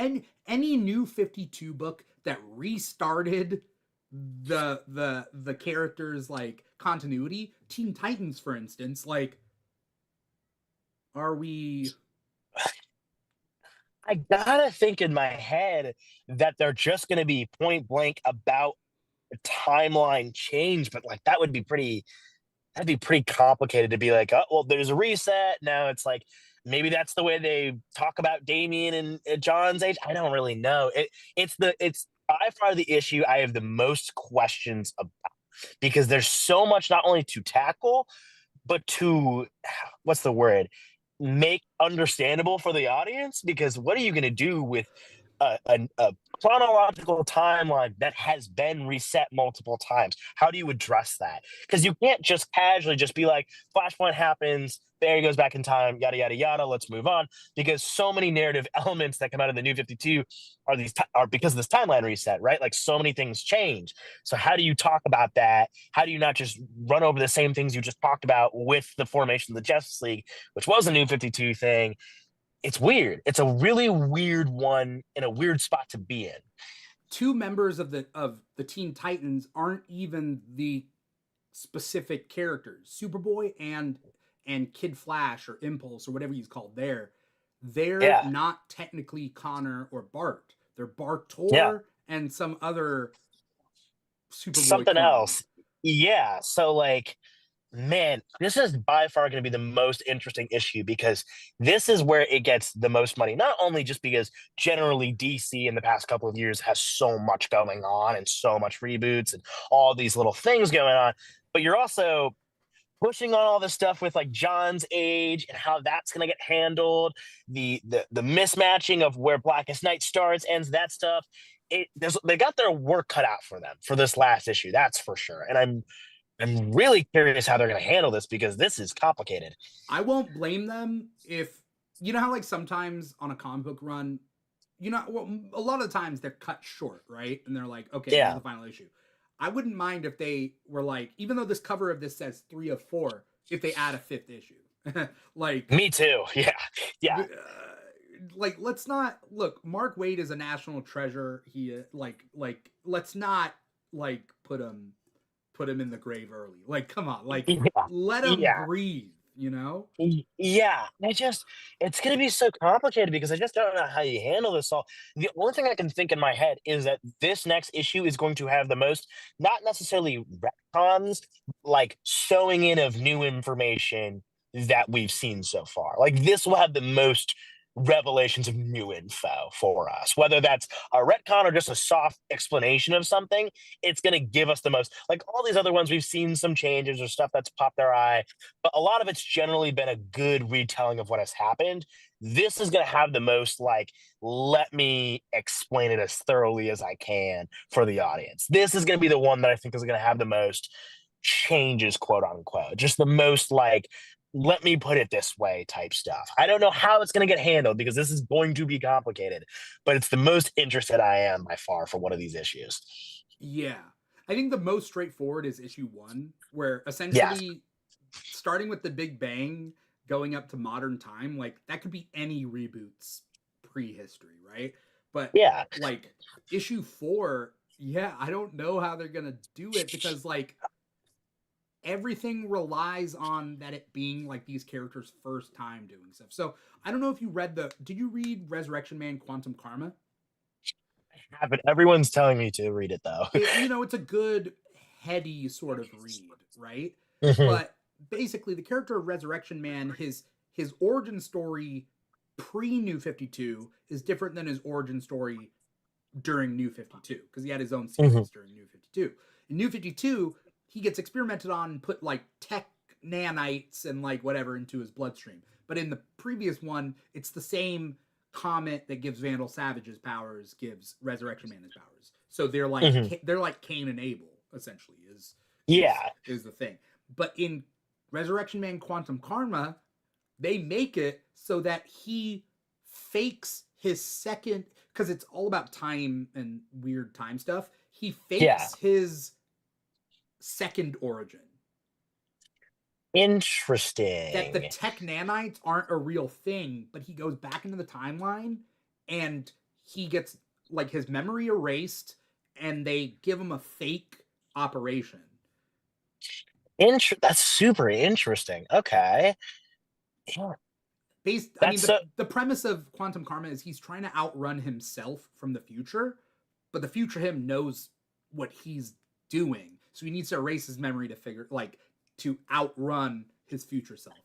any new 52 book that restarted the characters like continuity. Teen Titans, for instance, like, are we? I gotta think in my head that they're just gonna be point blank about a timeline change, but like that would be pretty. that'd be pretty complicated to be like, oh, well, there's a reset. Now it's like maybe that's the way they talk about Damien and John's age. I don't really know. It's by far the issue I have the most questions about because there's so much not only to tackle, but to what's the word? Make understandable for the audience. Because what are you going to do with a chronological timeline that has been reset multiple times? How do you address that? Because you can't just casually just be like, Flashpoint happens, there he goes back in time, yada yada yada. Let's move on. Because so many narrative elements that come out of the New 52 are because of this timeline reset, right? Like so many things change. So how do you talk about that? How do you not just run over the same things you just talked about with the formation of the Justice League, which was a New 52 thing? It's weird. It's a really weird one in a weird spot to be in. Two members of the Teen Titans aren't even the specific characters. Superboy and Kid Flash or Impulse or whatever he's called there, they're Yeah. not technically Connor or Bart. They're Yeah. Bartor and some other Superboy Something clone. else. Yeah. So like, man, this is by far going to be the most interesting issue because this is where it gets the most money. Not only just because generally DC in the past couple of years has so much going on and so much reboots and all these little things going on, but you're also pushing on all this stuff with like John's age and how that's going to get handled, the mismatching of where Blackest Night starts, ends, that stuff. They got their work cut out for them for this last issue, that's for sure. And I'm really curious how they're going to handle this because this is complicated. I won't blame them if you know how like sometimes on a comic book run, well, a lot of the times they're cut short, right? And they're like, okay, this is Yeah, the final issue. I wouldn't mind if they were like, even though this cover of this says 3 of 4, if they add a 5th issue, like, me too. Yeah, yeah, like let's not look. Mark Waid is a national treasure. He like let's not like put him in the grave early. Like, come on, like yeah, let him yeah. breathe. You know? Yeah, it's going to be so complicated because I just don't know how you handle this all. The only thing I can think in my head is that this next issue is going to have the most, not necessarily retcons, like sewing in of new information that we've seen so far. Like this will have the most revelations of new info for us, whether that's a retcon or just a soft explanation of something. It's going to give us the most. Like all these other ones, we've seen some changes or stuff that's popped our eye, but a lot of it's generally been a good retelling of what has happened. This is going to have the most like, let me explain it as thoroughly as I can for the audience. This is going to be the one that I think is going to have the most changes, quote unquote, just the most like, let me put it this way type stuff. I don't know how it's going to get handled because this is going to be complicated, but it's the most interested I am by far for one of these issues. Yeah. I think the most straightforward is issue 1, where Yes. essentially starting with the Big Bang, going up to modern time, like that could be any reboots prehistory, right? But Yeah. like issue 4, yeah, I don't know how they're gonna do it because like everything relies on that it being like these characters' first time doing stuff. So I don't know if you read did you read Resurrection Man Quantum Karma? But everyone's telling me to read it though. It's a good heady sort of read, right? Mhm. But basically the character of Resurrection Man, his origin story pre New 52 is different than his origin story during New 52 because he had his own Mhm. series during New 52. In New 52, he gets experimented on and put like tech nanites and like whatever into his bloodstream. But in the previous one, it's the same comet that gives Vandal Savage his powers gives Resurrection Man his powers. So Mhm. they're like Cain and Abel essentially is Yeah. is the thing. But in Resurrection Man Quantum Karma, they make it so that he fakes his second because it's all about time and weird time stuff. He Yeah. fakes his second origin. That the Interesting. tech nanites aren't a real thing, but he goes back into the timeline and he gets like his memory erased and they give him a fake operation. That's super interesting. Okay. Yeah. I That's mean, so the premise of Quantum Karma is he's trying to outrun himself from the future, but the future him knows what he's doing, so he needs to erase his memory to figure like to outrun his future self.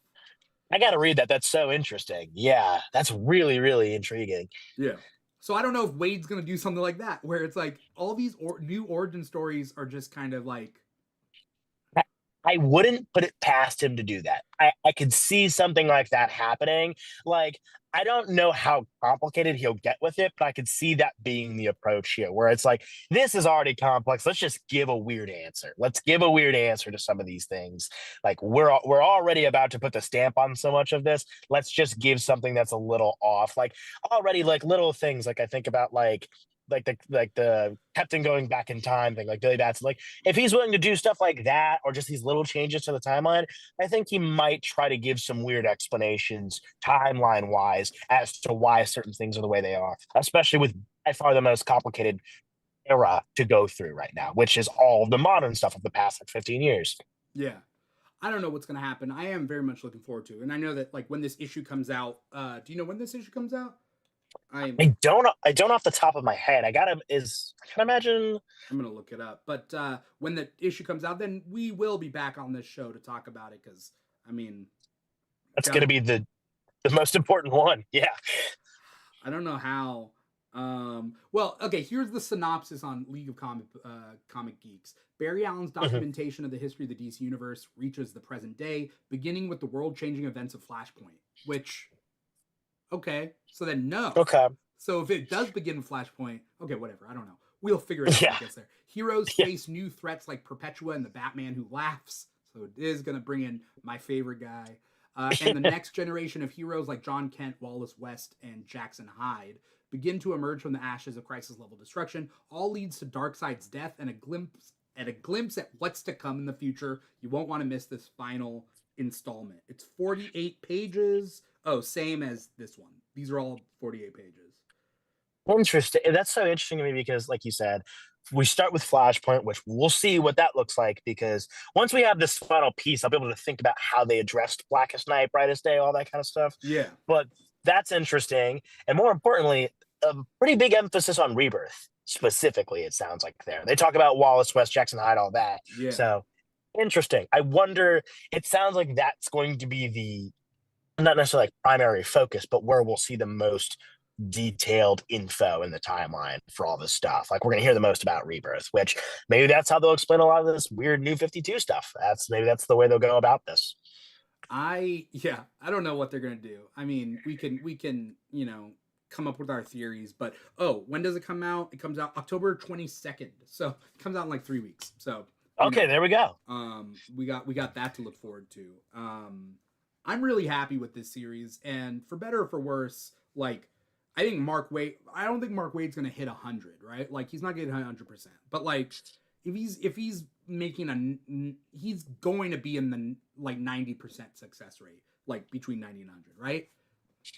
I got to read that. That's so interesting. Yeah, that's really, really intriguing. Yeah. So I don't know if Wade's gonna do something like that, where it's like all these new origin stories are just kind of like, I wouldn't put it past him to do that. I could see something like that happening. Like, I don't know how complicated he'll get with it, but I could see that being the approach here, where it's like, this is already complex. Let's just give a weird answer. Let's give a weird answer to some of these things. Like, we're already about to put the stamp on so much of this. Let's just give something that's a little off. Like already, like little things. Like I think about like the captain going back in time thing, like Billy Batson. Like if he's willing to do stuff like that, or just these little changes to the timeline, I think he might try to give some weird explanations timeline wise as to why certain things are the way they are, especially with by far the most complicated era to go through right now, which is all the modern stuff of the past like 15 years. yeah. I don't know what's gonna happen. I am very much looking forward to it. And I know that like when this issue comes out, do you know when this issue comes out? I'm I don't off the top of my head. I gotta is I can imagine I'm gonna look it up. But when the issue comes out, then we will be back on this show to talk about it because I mean, that's got gonna be the most important one. Yeah. I don't know how. Well, okay. Here's the synopsis on League of Comic Geeks. Barry Allen's Mhm. documentation of the history of the DC universe reaches the present day, beginning with the world-changing events of Flashpoint. Which, okay, so then no. Okay. So if it does begin with Flashpoint, okay, whatever. I don't know. We'll figure it out when Yeah. it gets there. Heroes Yeah. face new threats like Perpetua and the Batman Who Laughs. So it is going to bring in my favorite guy. And the next generation of heroes like John Kent, Wallace West, and Jackson Hyde begin to emerge from the ashes of crisis level destruction. All leads to Darkseid's death and a glimpse at what's to come in the future. You won't want to miss this final installment. It's 48 pages. Oh, same as this one. These are all 48 pages. Interesting. That's so interesting to me because, like you said, we start with Flashpoint, which we'll see what that looks like. Because once we have this final piece, I'll be able to think about how they addressed Blackest Night, Brightest Day, all that kind of stuff. Yeah. But that's interesting, and more importantly, a pretty big emphasis on Rebirth specifically. It sounds like they talk about Wallace West, Jackson Hyde, all that. Yeah. So interesting. I wonder. It sounds like that's going to be the not necessarily like primary focus, but where we'll see the most detailed info in the timeline for all this stuff. Like we're gonna hear the most about Rebirth, which maybe that's how they'll explain a lot of this weird New 52 stuff. That's the way they'll go about this. I don't know what they're gonna do. I mean, we can come up with our theories, but oh, when does it come out? It comes out October 22nd, so it comes out in like 3 weeks. So Okay, there we go. we got that to look forward to. I'm really happy with this series, and for better or for worse, like I think Mark Wade. I don't think Mark Wade's gonna hit 100, right? Like he's not getting 100%, but like if he's making he's going to be in the like 90% success rate, like between 90 and 100, right?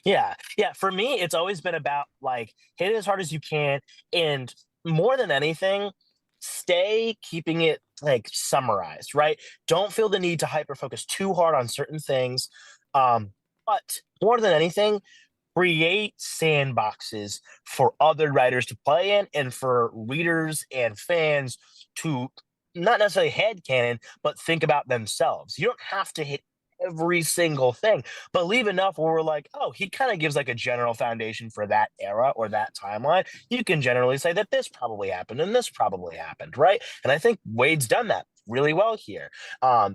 Yeah. Yeah. For me, it's always been about like hit it as hard as you can. And more than anything, stay keeping it like summarized, right? Don't feel the need to hyper focus too hard on certain things. Um, but more than anything, create sandboxes for other writers to play in and for readers and fans to not necessarily head canon, but think about themselves. You don't have to hit every single thing, but leave enough where we're like, oh, he kind of gives like a general foundation for that era or that timeline. You can generally say that this probably happened and this probably happened, right? And I think Wade's done that really well here.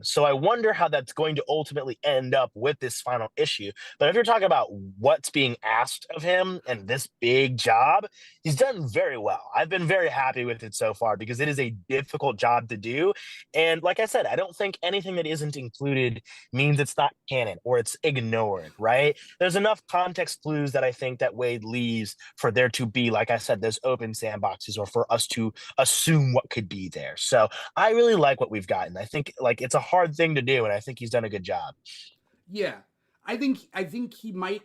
So I wonder how that's going to ultimately end up with this final issue. But if you're talking about what's being asked of him and this big job, he's done very well. I've been very happy with it so far because it is a difficult job to do. And like I said, I don't think anything that isn't included means it's not canon or it's ignored, right? There's enough context clues that I think that Wade leaves for there to be, like I said, those open sandboxes or for us to assume what could be there. So I really like what we've gotten. I think like it's a hard thing to do, and I think he's done a good job. Yeah, I think he might.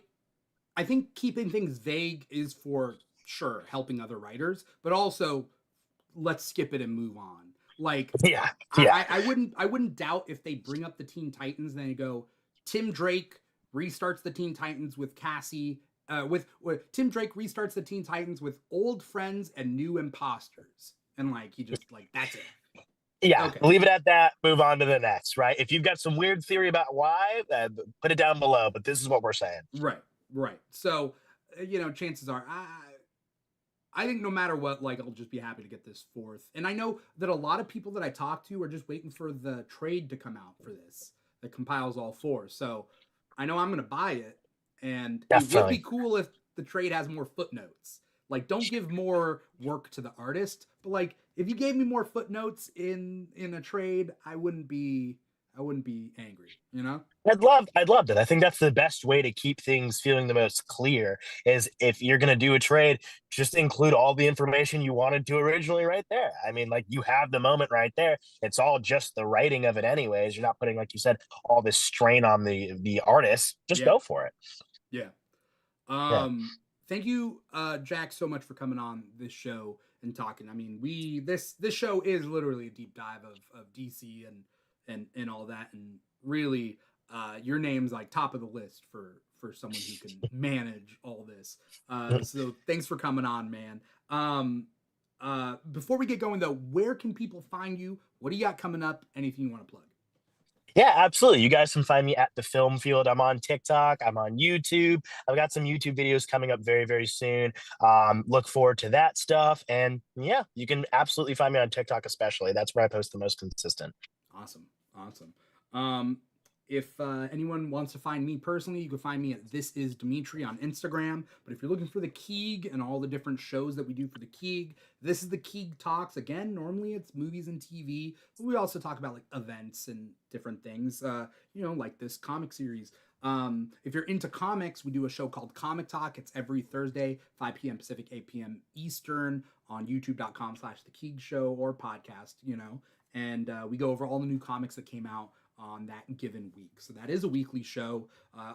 I think keeping things vague is for sure helping other writers, but also let's skip it and move on. Like Yeah, yeah. I wouldn't doubt if they bring up the Teen Titans and then you go Tim Drake restarts the Teen Titans with Cassie with Tim Drake restarts the Teen Titans with old friends and new imposters, and like he just like that's it. Yeah, Okay. leave it at that. Move on to the next, right? If you've got some weird theory about why, put it down below. But this is what we're saying. Right. Right. So, chances are, I think no matter what, like, I'll just be happy to get this fourth. And I know that a lot of people that I talk to are just waiting for the trade to come out for this that compiles all four. So I know I'm going to buy it. And it would be Definitely. cool if the trade has more footnotes. Like, don't give more work to the artist, but like, if you gave me more footnotes in a trade, I wouldn't be angry, you know? I'd love that. I think that's the best way to keep things feeling the most clear is if you're going to do a trade, just include all the information you wanted to originally right there. I mean, like you have the moment right there. It's all just the writing of it anyways. You're not putting, like you said, all this strain on the artist. Just Yeah. go for it. Yeah. Yeah. Thank you, Jack, so much for coming on this show and talking. I mean, this show is literally a deep dive of DC and all that, and really, your name's like top of the list for someone who can manage all this. So thanks for coming on, man. Before we get going though, where can people find you? What do you got coming up? Anything you want to plug? Yeah, absolutely. You guys can find me at the Film Field. I'm on TikTok. I'm on YouTube. I've got some YouTube videos coming up very, very soon. Look forward to that stuff. And yeah, you can absolutely find me on TikTok, especially. That's where I post the most consistent. Awesome. Awesome. Um, if anyone wants to find me personally, you can find me at This Is Dimithri on Instagram. But if you're looking for the Keeg and all the different shows that we do for the Keeg, this is the Keeg Talks. Again, normally it's movies and TV, but we also talk about like events and different things, like this comic series. If you're into comics, we do a show called Comic Talk. It's every Thursday, 5 p.m. Pacific, 8 p.m. Eastern on youtube.com/The Keeg Show or podcast, and we go over all the new comics that came out on that given week. So that is a weekly show.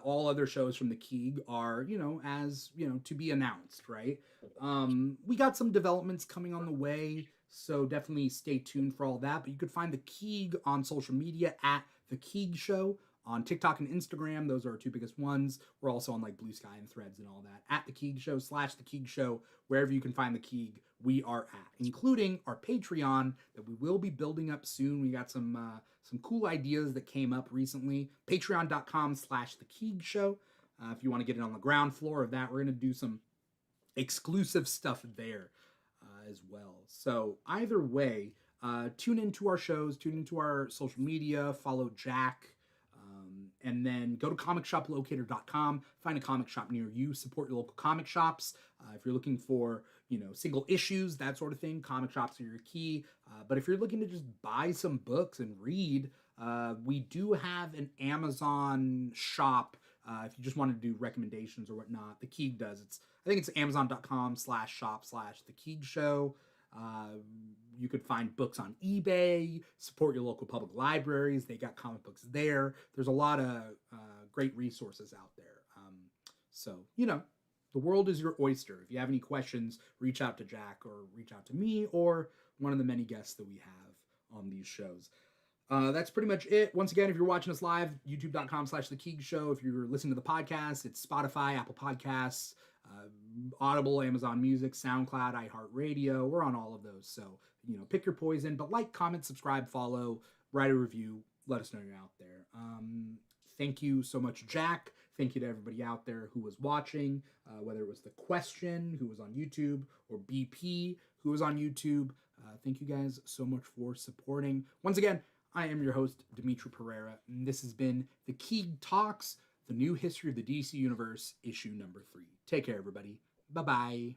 All other shows from the Keeg are, as to be announced, right? We got some developments coming on the way, so definitely stay tuned for all that. But you could find the Keeg on social media at the Keeg Show on TikTok and Instagram. Those are our two biggest ones. We're also on like Blue Sky and Threads and all that. At the Keeg Show / the Keeg Show, wherever you can find the Keeg, we are at, including our Patreon that we will be building up soon. We got some cool ideas that came up recently. Patreon.com / the Keeg Show. If you want to get it on the ground floor of that, we're going to do some exclusive stuff there as well. So either way, tune into our shows, tune into our social media, follow Jack, and then go to comicshoplocator.com, find a comic shop near you, support your local comic shops. If you're looking for, single issues, that sort of thing, comic shops are your key. But if you're looking to just buy some books and read, we do have an Amazon shop. If you just want to do recommendations or whatnot, the Keeg does. I think it's amazon.com/shop/the Keeg Show. You could find books on eBay, support your local public libraries. They got comic books there. There's a lot of great resources out there. So, the world is your oyster. If you have any questions, reach out to Jack or reach out to me or one of the many guests that we have on these shows. That's pretty much it. Once again, if you're watching us live, youtube.com/The Keeg Show. If you're listening to the podcast, it's Spotify, Apple Podcasts, Audible, Amazon Music, SoundCloud, iHeartRadio. We're on all of those. So, pick your poison. But like, comment, subscribe, follow, write a review. Let us know you're out there. Thank you so much, Jack. Thank you to everybody out there who was watching, whether it was The Question, who was on YouTube, or BP, who was on YouTube. Thank you guys so much for supporting. Once again, I am your host, Dimithri Pereira, and this has been the Keeg Talks, the new history of the DC Universe, issue number 3. Take care, everybody. Bye-bye.